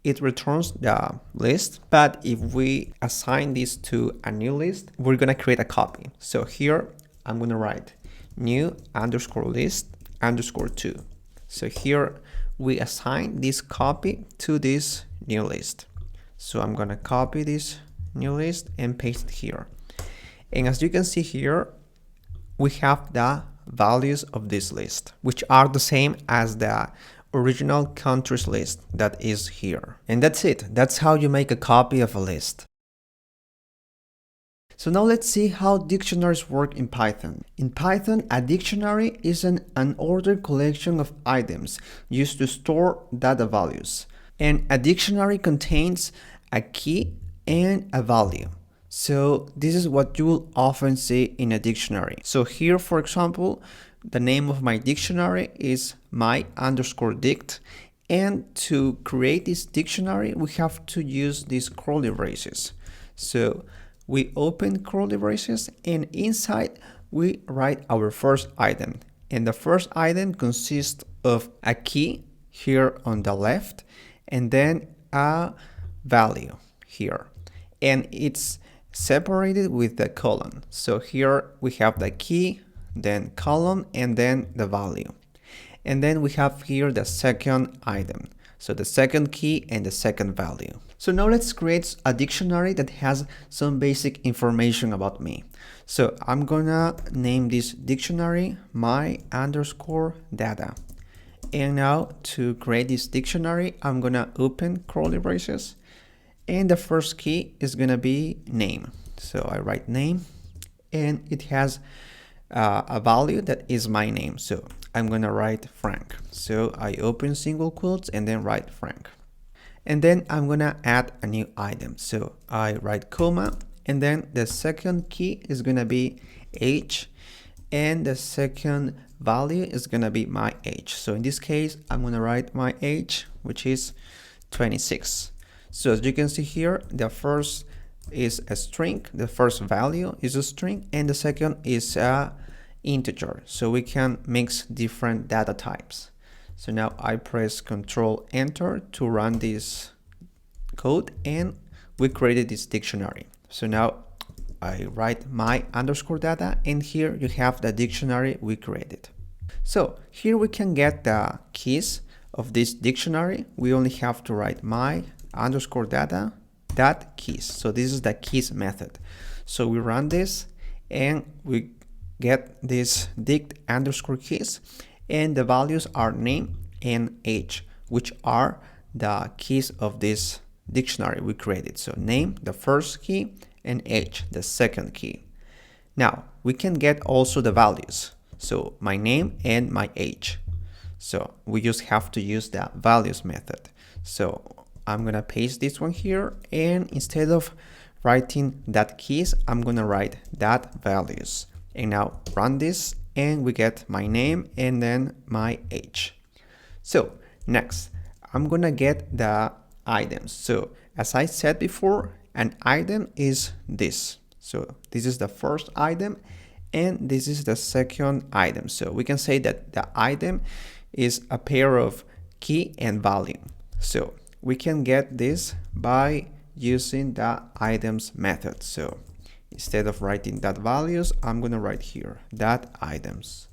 it returns the list. But if we assign this to a new list, we're gonna create a copy. So here I'm gonna write new underscore list underscore 2. So here we assign this copy to this new list. So I'm gonna copy this new list and paste it here. And as you can see here, we have the values of this list, which are the same as the original countries list that is here. And that's it. That's how you make a copy of a list. So now let's see how dictionaries work in Python. In Python, a dictionary is an unordered collection of items used to store data values. And a dictionary contains a key and a value. So this is what you will often see in a dictionary. So here, for example, the name of my dictionary is my_dict. And to create this dictionary, we have to use these curly braces. So we open curly braces, and inside we write our first item, And the first item consists of a key here on the left and then a value here. And it's separated with the colon. So here we have the key, then colon, and then the value. And then we have here the second item. So the second key and the second value. So now let's create a dictionary that has some basic information about me. So I'm gonna name this dictionary my_data. And now to create this dictionary, I'm gonna open curly braces. And the first key is gonna be name. So I write name and it has a value that is my name. So I'm gonna write Frank. So I open single quotes and then write Frank. And then I'm gonna add a new item. So I write comma and then the second key is gonna be age and the second value is gonna be my age. So in this case, I'm gonna write my age, which is 26. So as you can see here, the first is a string, the first value is a string, and the second is a integer. So we can mix different data types. So now I press Control Enter to run this code and we created this dictionary. So now I write my_data and here you have the dictionary we created. So here we can get the keys of this dictionary. We only have to write my_data keys. So this is the keys method. So we run this and we get this dict_keys and the values are name and age, which are the keys of this dictionary we created. So name, the first key, and age, the second key. Now we can get also the values. So my name and my age. So we just have to use the values method. So I'm gonna paste this one here and instead of writing that keys, I'm gonna write that values. And now run this and we get my name and then my age. So next, I'm gonna get the items. So as I said before, an item is this. So this is the first item and this is the second item. So we can say that the item is a pair of key and value. So we can get this by using the items method. So instead of writing that values, I'm gonna write here that items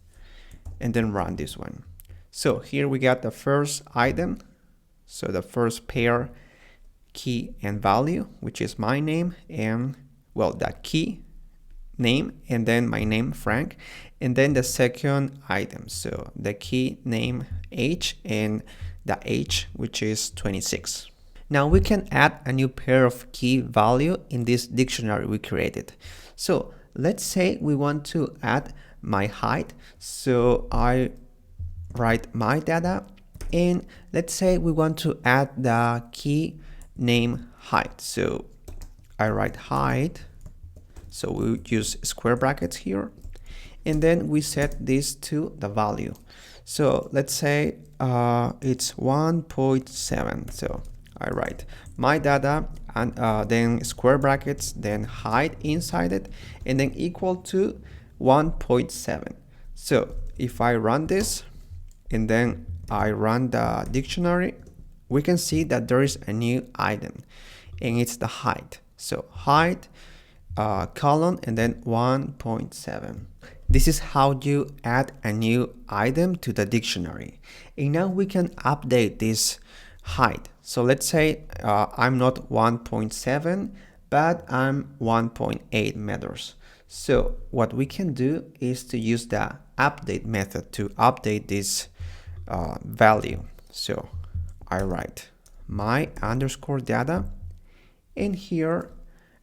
and then run this one. So here we got the first item. So the first pair, key and value, which is my name and well, the key name and then my name Frank, and then the second item. So the key name age and the age, which is 26. Now we can add a new pair of key value in this dictionary we created. So let's say we want to add my height. So I write my data and let's say we want to add the key name height. So I write height. So we use square brackets here and then we set this to the value. So let's say it's 1.7. So I write my data and then square brackets, then height inside it, and then equal to 1.7. So if I run this and then I run the dictionary, we can see that there is a new item and it's the height. So height, colon, and then 1.7. This is how you add a new item to the dictionary. And now we can update this height. So let's say I'm not 1.7, but I'm 1.8 meters. So what we can do is to use the update method to update this value. So I write my_data and here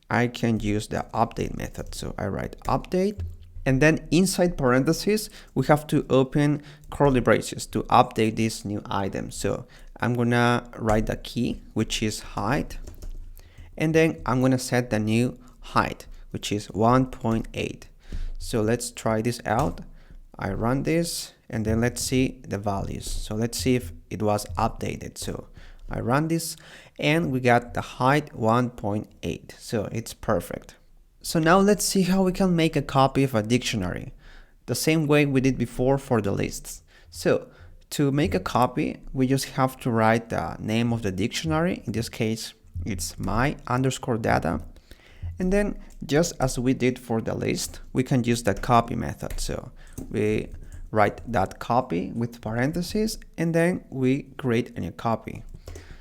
I can use the update method. So I write update and then inside parentheses we have to open curly braces to update this new item. So I'm gonna write the key, which is height, and then I'm gonna set the new height, which is 1.8. So let's try this out. I run this and then let's see the values. So let's see if it was updated. So I run this and we got the height 1.8. So it's perfect. So now let's see how we can make a copy of a dictionary. the same way we did before for the lists. So to make a copy, we just have to write the name of the dictionary. In this case, it's my underscore data. And then just as we did for the list, we can use the copy method. So we write that copy with parentheses, and then we create a new copy.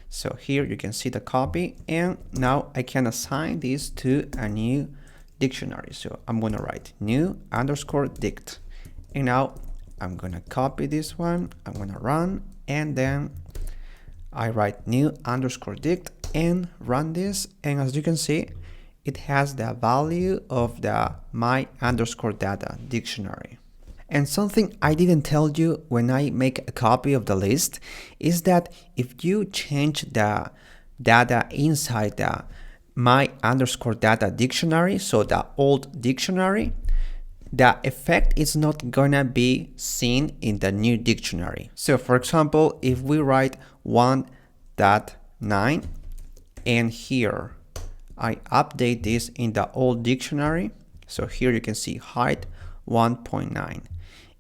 So here you can see the copy, and now I can assign this to a new dictionary. So I'm going to write new underscore dict. And now I'm going to copy this one. I'm going to run, and then I write new underscore dict and run this. And as you can see, it has the value of the my underscore data dictionary. And something I didn't tell you when I make a copy of the list is that if you change the data inside the my underscore data dictionary, so the old dictionary, the effect is not gonna be seen in the new dictionary. So for example, if we write 1.9 and here I update this in the old dictionary, so here you can see height 1.9.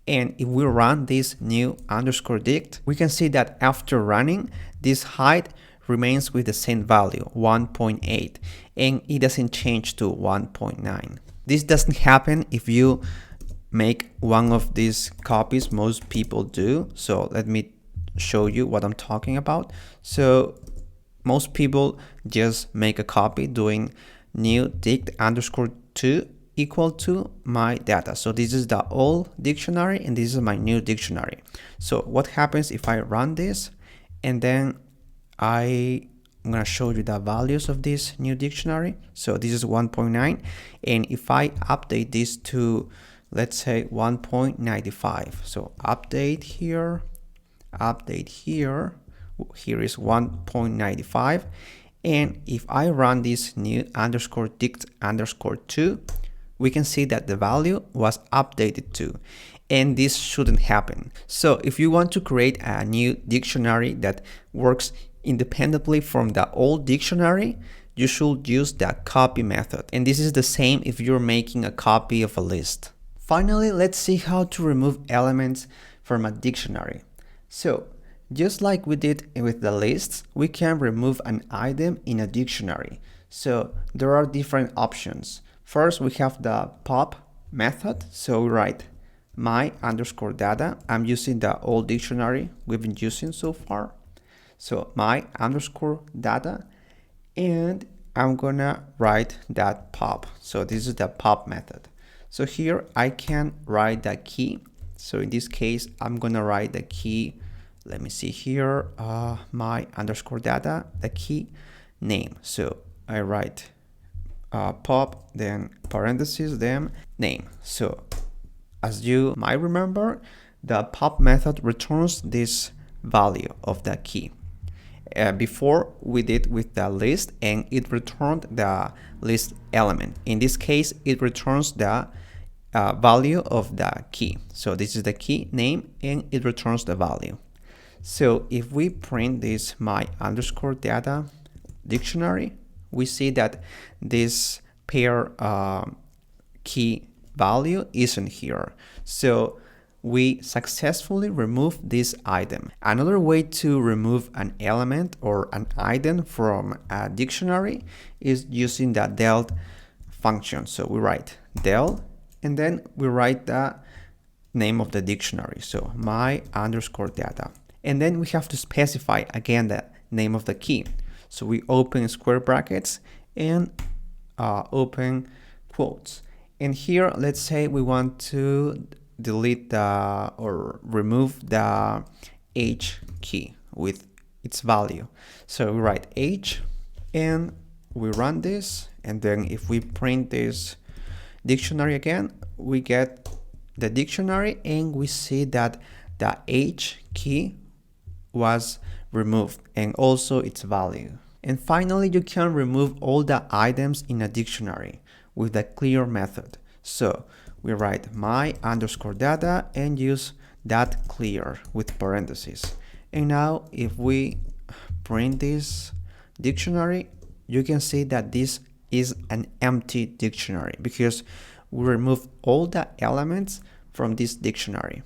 And if we run this new underscore dict, we can see that after running, this height remains with the same value, 1.8, and it doesn't change to 1.9. This doesn't happen if you make one of these copies. Most people do. So let me show you what I'm talking about. So most people just make a copy doing new dict underscore 2 equal to my data. So this is the old dictionary and this is my new dictionary. So what happens if I run this, and then I'm going to show you the values of this new dictionary. So this is 1.9, and if I update this to, let's say, 1.95, so update here, here is 1.95, and if I run this new underscore dict underscore 2, we can see that the value was updated to, and this shouldn't happen. So if you want to create a new dictionary that works independently from the old dictionary, you should use the copy method. And this is the same if you're making a copy of a list. Finally, let's see how to remove elements from a dictionary. So just like we did with the lists, we can remove an item in a dictionary. So there are different options. First, we have the pop method. So we write my underscore data. I'm using the old dictionary we've been using so far. So my underscore data, and I'm gonna write that pop. So this is the pop method. So here I can write the key. So in this case, I'm gonna write the key. Let me see here, my underscore data, the key name. So I write pop, then parentheses, then name. So as you might remember, the pop method returns this value of the key. Before we did with the list, and it returned the list element. In this case, it returns the value of the key. So this is the key name, and it returns the value. So if we print this my underscore data dictionary, we see that this pair key value isn't here. So we successfully removed this item. Another way to remove an element or an item from a dictionary is using the del function. So we write del, and then we write the name of the dictionary. So my underscore data. And then we have to specify again the name of the key. So we open square brackets and open quotes. And here, let's say we want to delete or remove the H key with its value. So we write H and we run this. And then if we print this dictionary again, we get the dictionary and we see that the H key was removed and also its value. And finally, you can remove all the items in a dictionary with the clear method. So we write my underscore data and use that clear with parentheses. And now if we print this dictionary, you can see that this is an empty dictionary because we removed all the elements from this dictionary.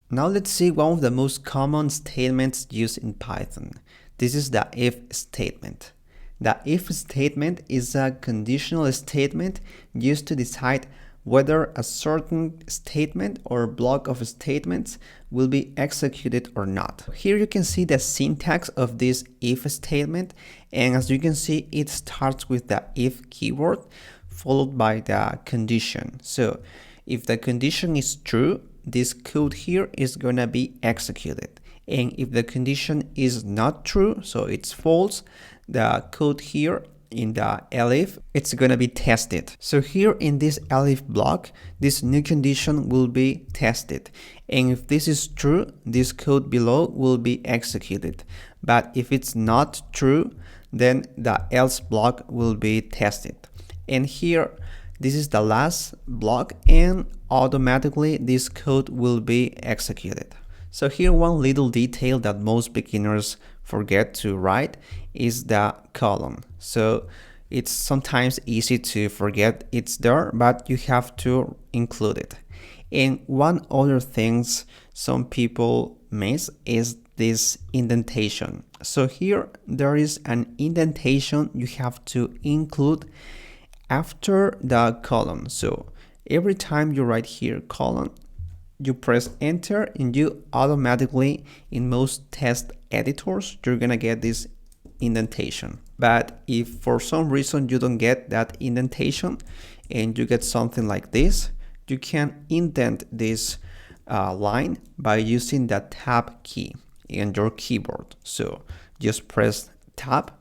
Now let's see one of the most common statements used in Python. This is the if statement. The if statement is a conditional statement used to decide whether a certain statement or block of statements will be executed or not. Here you can see the syntax of this if statement, and as you can see, it starts with the if keyword followed by the condition. So if the condition is true, this code here is gonna be executed. And if the condition is not true, so it's false, the code here in the elif, it's gonna be tested. So here in this elif block, this new condition will be tested. And if this is true, this code below will be executed. But if it's not true, then the else block will be tested. And here, this is the last block, and automatically this code will be executed. So here one little detail that most beginners forget to write is the colon. So it's sometimes easy to forget it's there, but you have to include it. And one other things some people miss is this indentation. So here there is an indentation you have to include after the colon. So every time you write here colon, you press enter and you automatically, in most text editors, you're gonna get this indentation. But if for some reason you don't get that indentation and you get something like this, you can indent this line by using the tab key in your keyboard. So just press tab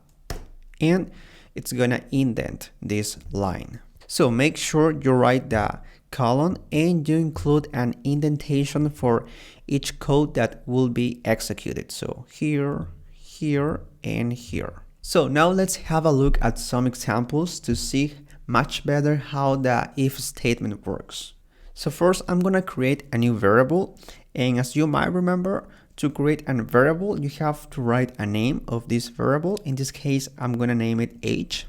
and it's gonna indent this line. So make sure you write the colon and you include an indentation for each code that will be executed. So here, here, and here. So now let's have a look at some examples to see much better how the if statement works. So first I'm gonna create a new variable, and as you might remember, to create a variable you have to write a name of this variable. In this case I'm gonna name it age,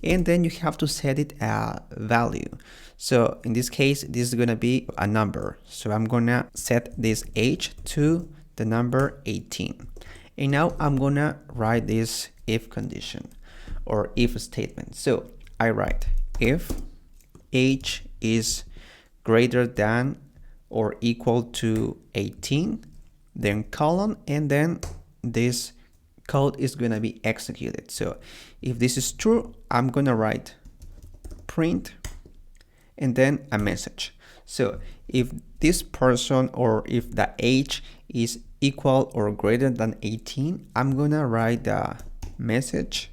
and then you have to set it a value. So in this case this is gonna be a number, so I'm gonna set this age to the number 18. And now I'm gonna write this if condition or if statement. So I write if age is greater than or equal to 18, then colon, and then this code is gonna be executed. So if this is true, I'm gonna write print and then a message. So if this person or if the age is equal or greater than 18, I'm gonna write the message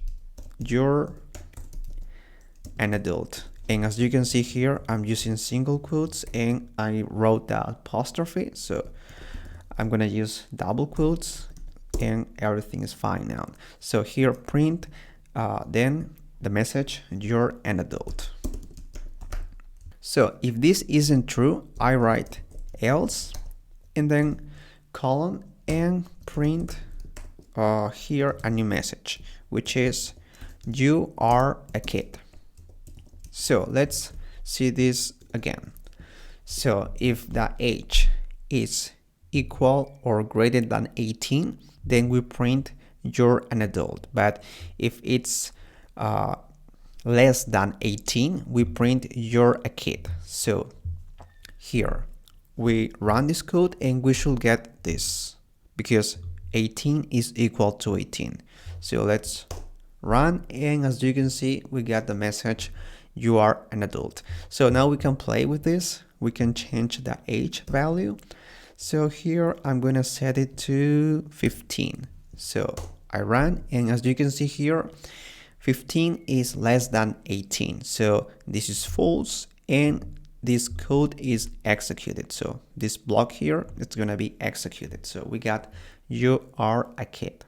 you're an adult. And as you can see here, I'm using single quotes and I wrote the apostrophe, so I'm gonna use double quotes and everything is fine now. So here print then the message you're an adult. So if this isn't true, I write else and then colon and print here a new message, which is you are a kid. So let's see this again. So if the age is equal or greater than 18, then we print you're an adult. But if it's less than 18, we print you're a kid. So here we run this code and we should get this because 18 is equal to 18. So let's run, and as you can see, we get the message you are an adult. So now we can play with this. We can change the age value. So here I'm gonna set it to 15. So I run, and as you can see here, 15 is less than 18. So this is false and this code is executed. So this block here, it's gonna be executed. So we got you are a kid.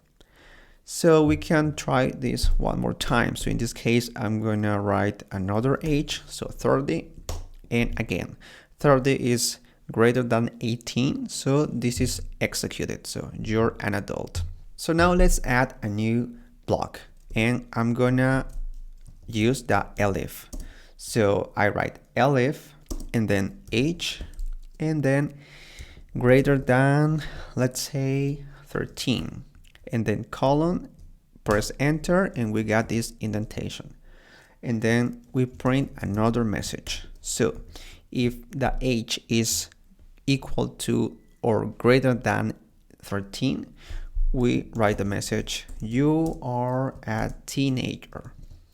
So we can try this one more time. So in this case, I'm gonna write another age, so 30, and again, 30 is greater than 18, so this is executed. So you're an adult. So now let's add a new block, and I'm gonna use the elif. So I write elif and then H, and then greater than, let's say 13, and then colon, press enter, and we got this indentation. And then we print another message. So if the H is equal to or greater than 13, we write the message, you are a teenager.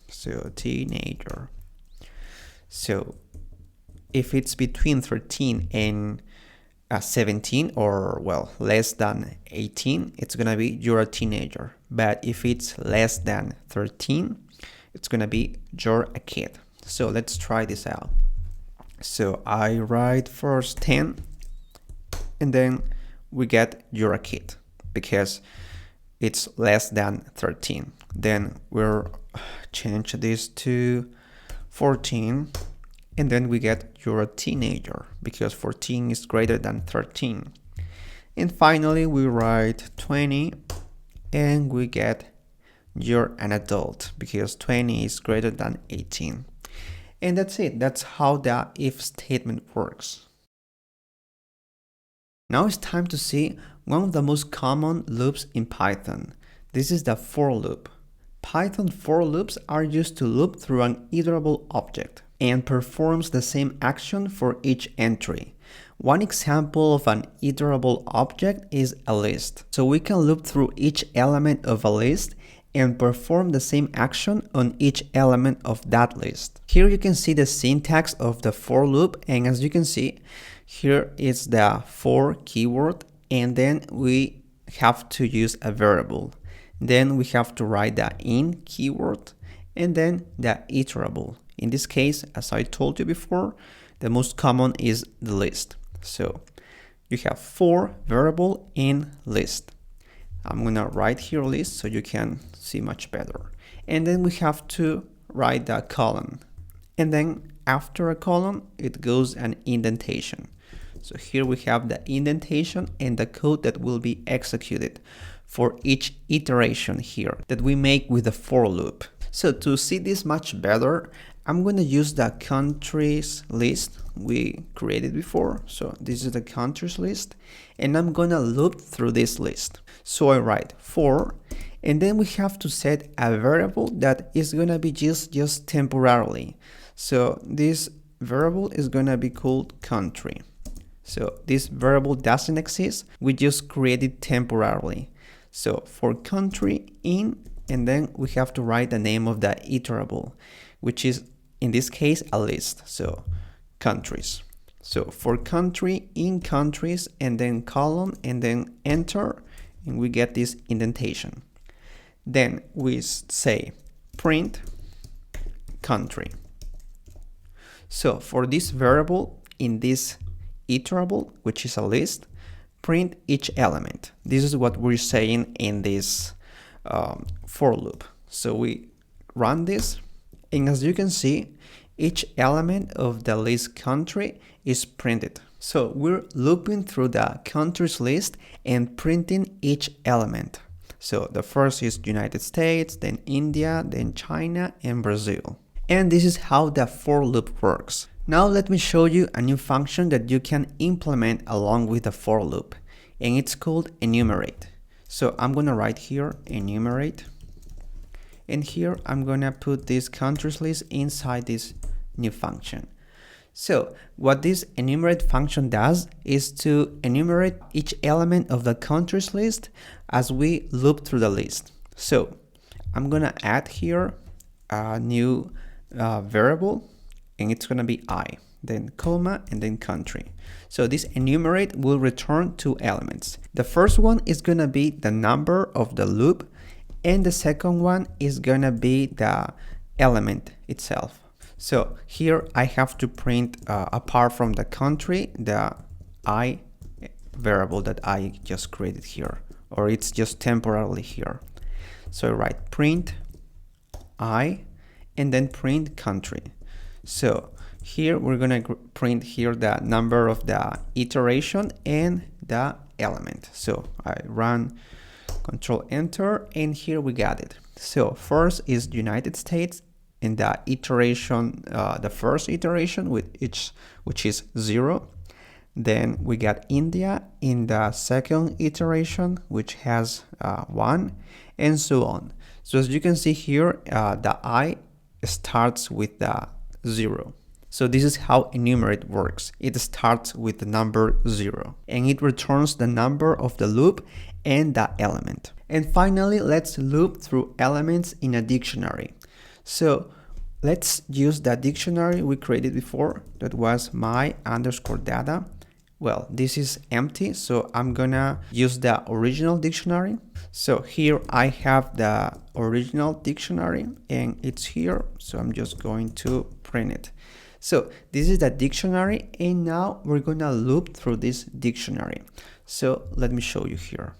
So teenager. So if it's between 13 and 17, or well, less than 18, it's gonna be you're a teenager. But if it's less than 13, it's gonna be you're a kid. So let's try this out. So I write first 10, and then we get you're a kid because it's less than 13. Then we'll change this to 14, and then we get you're a teenager because 14 is greater than 13. And finally we write 20, and we get you're an adult because 20 is greater than 18. And that's it. That's how the if statement works. Now it's time to see one of the most common loops in Python. This is the for loop. Python for loops are used to loop through an iterable object and performs the same action for each entry. One example of an iterable object is a list. So we can loop through each element of a list and perform the same action on each element of that list. Here you can see the syntax of the for loop, and as you can see, here is the for keyword, and then we have to use a variable. Then we have to write the in keyword, and then the iterable. In this case, as I told you before, the most common is the list. So you have for variable in list. I'm gonna write here list so you can see much better. And then we have to write the colon. And then after a colon, it goes an indentation. So here we have the indentation and the code that will be executed for each iteration here that we make with the for loop. So to see this much better, I'm going to use the countries list we created before. So this is the countries list, and I'm going to loop through this list. So I write for, and then we have to set a variable that is going to be just temporarily. So this variable is going to be called country. So this variable doesn't exist, we just create it temporarily. So for country in, and then we have to write the name of the iterable, which is in this case a list. So countries. So for country in countries, and then colon, and then enter, and we get this indentation. Then we say print country. So for this variable in this iterable, which is a list, print each element. This is what we're saying in this for loop. So we run this, and as you can see, each element of the list country is printed. So we're looping through the countries list and printing each element. So the first is United States, then India, then China, and Brazil. And this is how the for loop works. Now let me show you a new function that you can implement along with the for loop, and it's called enumerate. So I'm gonna write here enumerate, and here I'm gonna put this countries list inside this new function. So what this enumerate function does is to enumerate each element of the countries list as we loop through the list. So I'm gonna add here a new variable, and it's gonna be I, then comma, and then country. So this enumerate will return two elements. The first one is gonna be the number of the loop, and the second one is gonna be the element itself. So here I have to print apart from the country, the I variable that I just created here, or it's just temporarily here. So I write print I, and then print country. So here we're gonna print here the number of the iteration and the element. So I run Control Enter, and here we got it. So first is United States, in the iteration, the first iteration which is 0. Then we got India in the second iteration, which has 1, and so on. So as you can see here, the I starts with the 0. So this is how enumerate works. It starts with the number 0, and it returns the number of the loop and the element. And finally, let's loop through elements in a dictionary. So let's use the dictionary we created before, that was my underscore data. Well, this is empty, so I'm gonna use the original dictionary. So here I have the original dictionary and it's here, so I'm just going to print it. So this is the dictionary, and now we're gonna loop through this dictionary. So let me show you here.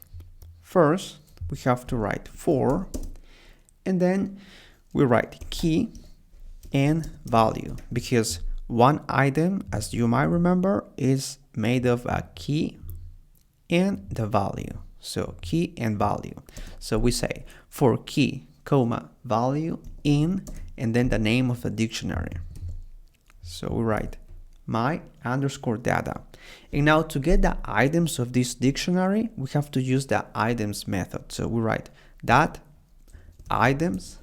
First, we have to write for, and then we write key and value, because one item, as you might remember, is made of a key and the value. So key and value. So we say for key, comma, value in, and then the name of the dictionary. So we write my underscore data. And now to get the items of this dictionary, we have to use the items method. So we write that items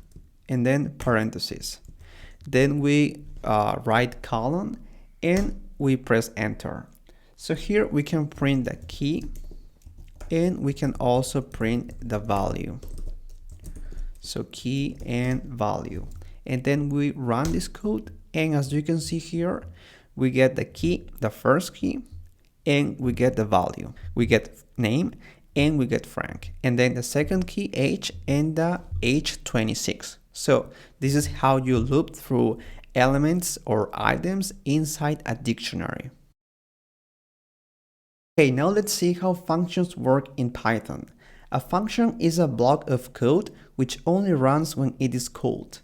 and then parentheses. Then we write colon and we press enter. So here we can print the key and we can also print the value. So key and value. And then we run this code, and as you can see here, we get the key, the first key, and we get the value. We get name and we get Frank. And then the second key, age, and the age 26. So this is how you loop through elements or items inside a dictionary. Okay, now let's see how functions work in Python. A function is a block of code which only runs when it is called.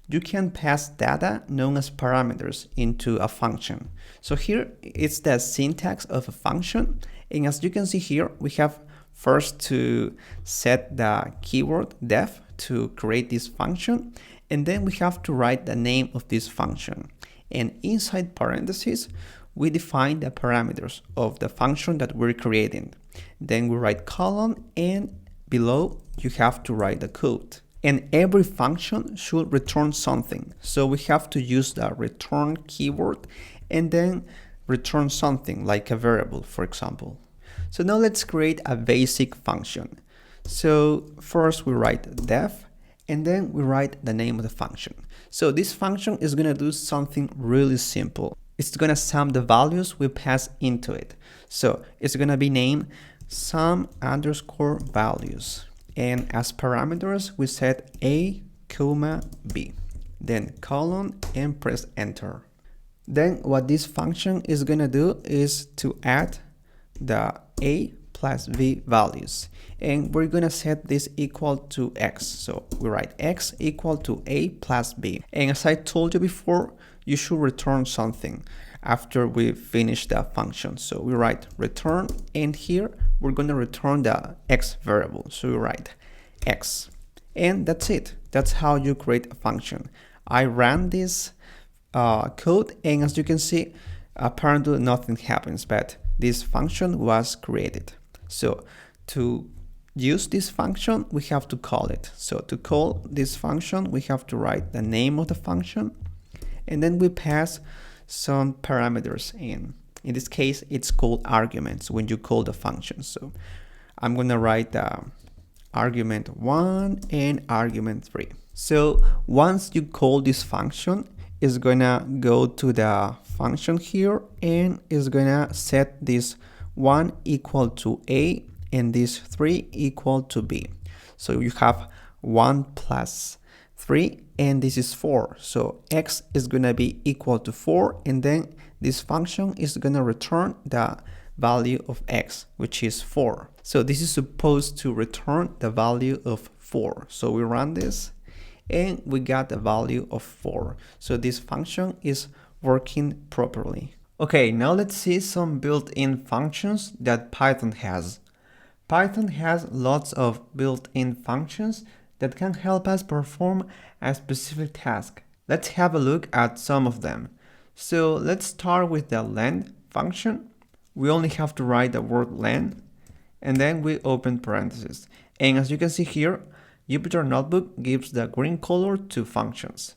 You can pass data known as parameters into a function. So here it's the syntax of a function, and as you can see here, we have first to set the keyword def to create this function, and then we have to write the name of this function. And inside parentheses, we define the parameters of the function that we're creating. Then we write colon, and below you have to write the code. And every function should return something. So we have to use the return keyword and then return something like a variable, for example. So now let's create a basic function. So first we write def, and then we write the name of the function. So this function is gonna do something really simple. It's gonna sum the values we pass into it. So it's gonna be named sum underscore values. And as parameters, we set a, comma, b. Then colon and press enter. Then what this function is gonna do is to add the a plus b values. And we're gonna set this equal to x. So we write x equal to a plus b. And as I told you before, you should return something after we finish the function. So we write return, and here we're going to return the x variable. So we write x, and that's it. That's how you create a function. I ran this code, and as you can see, apparently nothing happens, but this function was created. So to use this function, we have to call it. So to call this function, we have to write the name of the function, and then we pass some parameters in. In this case, it's called arguments when you call the function. So I'm going to write the argument 1 and argument 3. So once you call this function, it's going to go to the function here and is going to set this 1 equal to a and this 3 equal to b. So you have 1 plus 3 and this is 4. So x is going to be equal to 4, and then this function is going to return the value of x, which is 4. So this is supposed to return the value of 4. So we run this and we got the value of 4. So this function is working properly. Okay, now let's see some built-in functions that Python has. Python has lots of built-in functions that can help us perform a specific task. Let's have a look at some of them. So let's start with the length function. We only have to write the word length, and then we open parentheses. And as you can see here, Jupyter Notebook gives the green color to functions.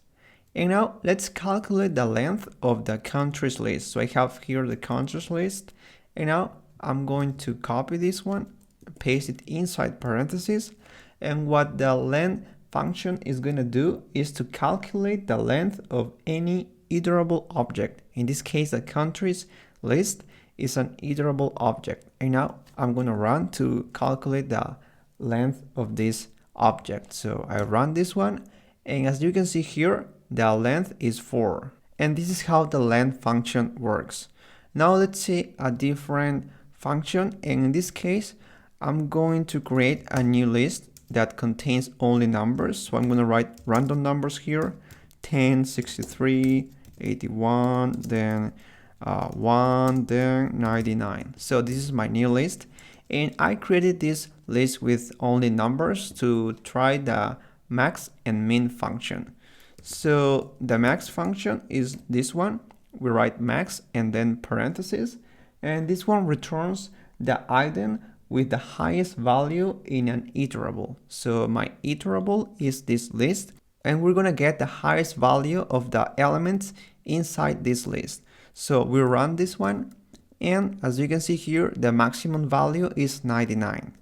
And now let's calculate the length of the countries list. So I have here the countries list, and now I'm going to copy this one, paste it inside parentheses, and what the length function is going to do is to calculate the length of any iterable object. In this case, the countries list is an iterable object. And now I'm going to run to calculate the length of this object. So I run this one, and as you can see here, the length is 4. And this is how the length function works. Now let's see a different function, and in this case, I'm going to create a new list that contains only numbers. So I'm going to write random numbers here, 10, 63, 81, then 1, then 99. So this is my new list, and I created this list with only numbers to try the max and min function. So the max function is this one. We write max and then parentheses, and this one returns the item with the highest value in an iterable. So my iterable is this list, and we're gonna get the highest value of the elements inside this list. So we run this one, and as you can see here, the maximum value is 99.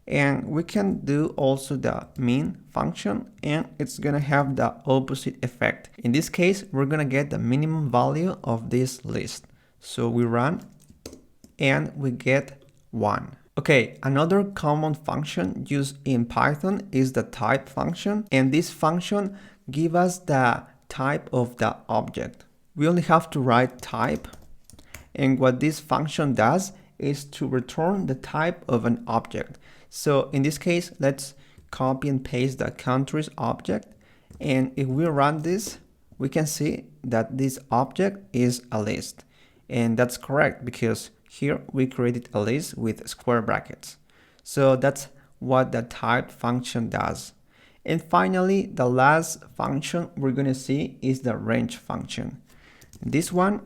And we can do also the min function, and it's gonna have the opposite effect. In this case, we're gonna get the minimum value of this list. So we run, and we get 1. Okay, another common function used in Python is the type function, and this function gives us the type of the object. We only have to write type, and what this function does is to return the type of an object. So in this case, let's copy and paste the countries object, and if we run this, we can see that this object is a list, and that's correct because here we created a list with square brackets. So that's what the type function does. And finally, the last function we're going to see is the range function. This one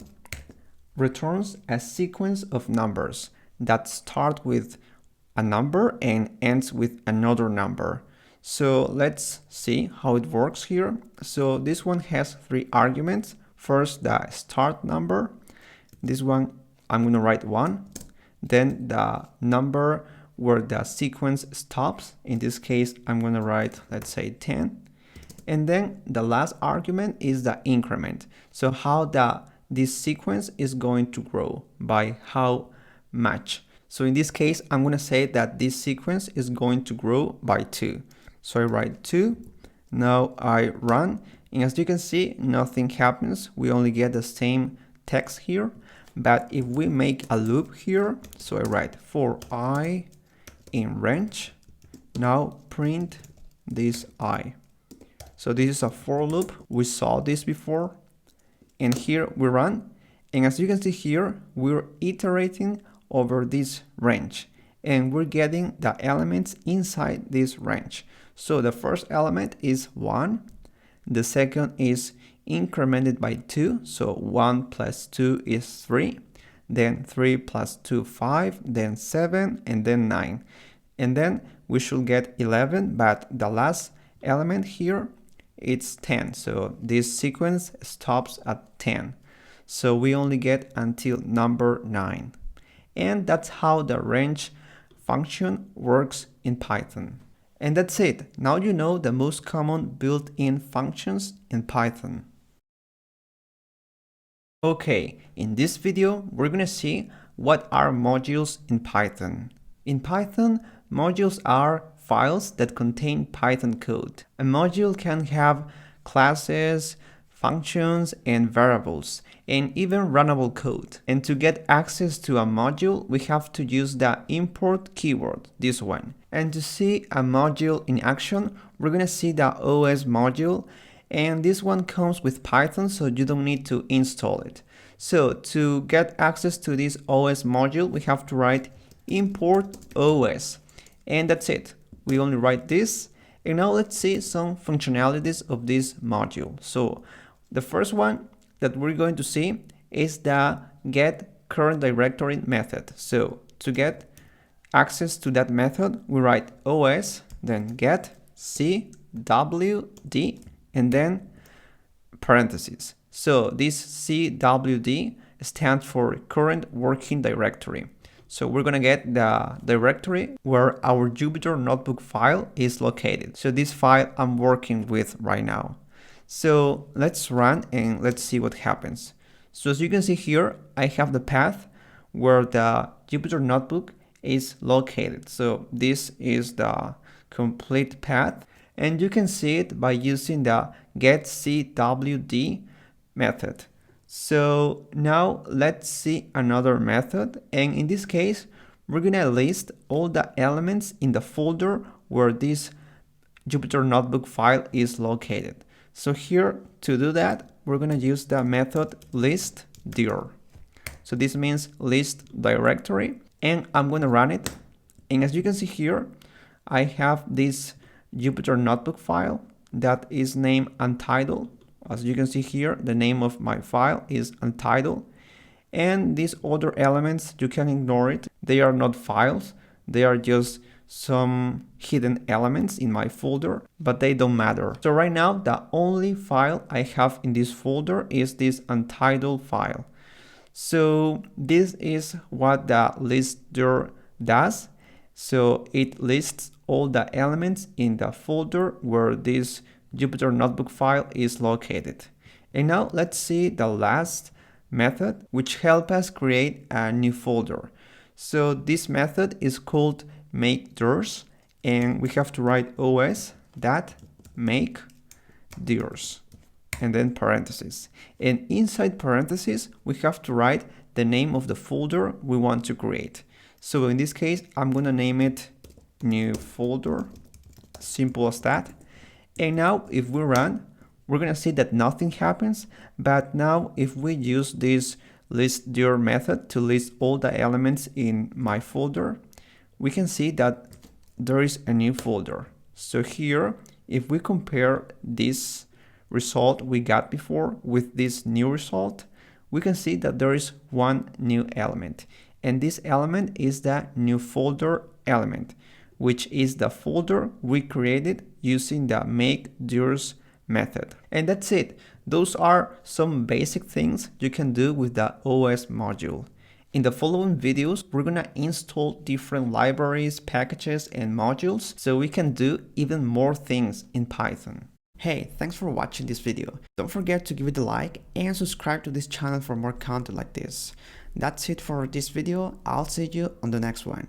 returns a sequence of numbers that start with a number and ends with another number. So let's see how it works here. So this one has 3 arguments. First, the start number. This one I'm going to write 1, then the number where the sequence stops. In this case, I'm going to write, let's say 10. And then the last argument is the increment. So how this sequence is going to grow, by how much. So in this case, I'm going to say that this sequence is going to grow by 2. So I write 2. Now I run, and as you can see, nothing happens. We only get the same text here. But if we make a loop here, so I write for I in range, now print this I. So this is a for loop. We saw this before. And here we run. And as you can see here, we're iterating over this range. And we're getting the elements inside this range. So the first element is 1. The second is incremented by 2, so 1 plus 2 is 3, then 3 plus 2, 5, then 7, and then 9. And then we should get 11, but the last element here, it's 10, so this sequence stops at 10. So we only get until number 9. And that's how the range function works in Python. And that's it. Now you know the most common built-in functions in Python. Okay, in this video, we're gonna see what are modules in Python. In Python, modules are files that contain Python code. A module can have classes, functions, and variables, and even runnable code. And to get access to a module, we have to use the import keyword, this one. And to see a module in action, we're gonna see the OS module, and this one comes with Python, so you don't need to install it. So to get access to this OS module, we have to write import OS, and that's it. We only write this. And now let's see some functionalities of this module. So The first one that we're going to see is the get current directory method. So to get access to that method, we write os, then get cwd, and then parentheses. So this cwd stands for current working directory. So we're gonna get the directory where our Jupyter notebook file is located. So this file I'm working with right now. So let's run and let's see what happens. So as you can see here, I have the path where the Jupyter notebook is located. So this is the complete path, and you can see it by using the getCwd method. So now let's see another method, and in this case we're gonna list all the elements in the folder where this Jupyter notebook file is located. So here, to do that, we're gonna use the method list_dir. So this means list directory, and I'm gonna run it. And as you can see here, I have this Jupyter notebook file that is named untitled. As you can see here, the name of my file is untitled. And these other elements, you can ignore it. They are not files. They are just some hidden elements in my folder, but they don't matter. So right now, the only file I have in this folder is this untitled file. So this is what the list_dir does. So it lists all the elements in the folder where this Jupyter notebook file is located. And now let's see the last method, which helps us create a new folder. So this method is called make_dirs, and we have to write os that make_dirs, and then parentheses. And inside parentheses, we have to write the name of the folder we want to create. So in this case, I'm gonna name it new folder, simple as that. And now if we run, we're gonna see that nothing happens. But now if we use this list_dir method to list all the elements in my folder, we can see that there is a new folder. So here, if we compare this result we got before with this new result, we can see that there is one new element. And this element is the new folder element, which is the folder we created using the make_dirs method. And that's it. Those are some basic things you can do with the OS module. In the following videos, we're gonna install different libraries, packages, and modules so we can do even more things in Python. Hey, thanks for watching this video. Don't forget to give it a like and subscribe to this channel for more content like this. That's it for this video. I'll see you on the next one.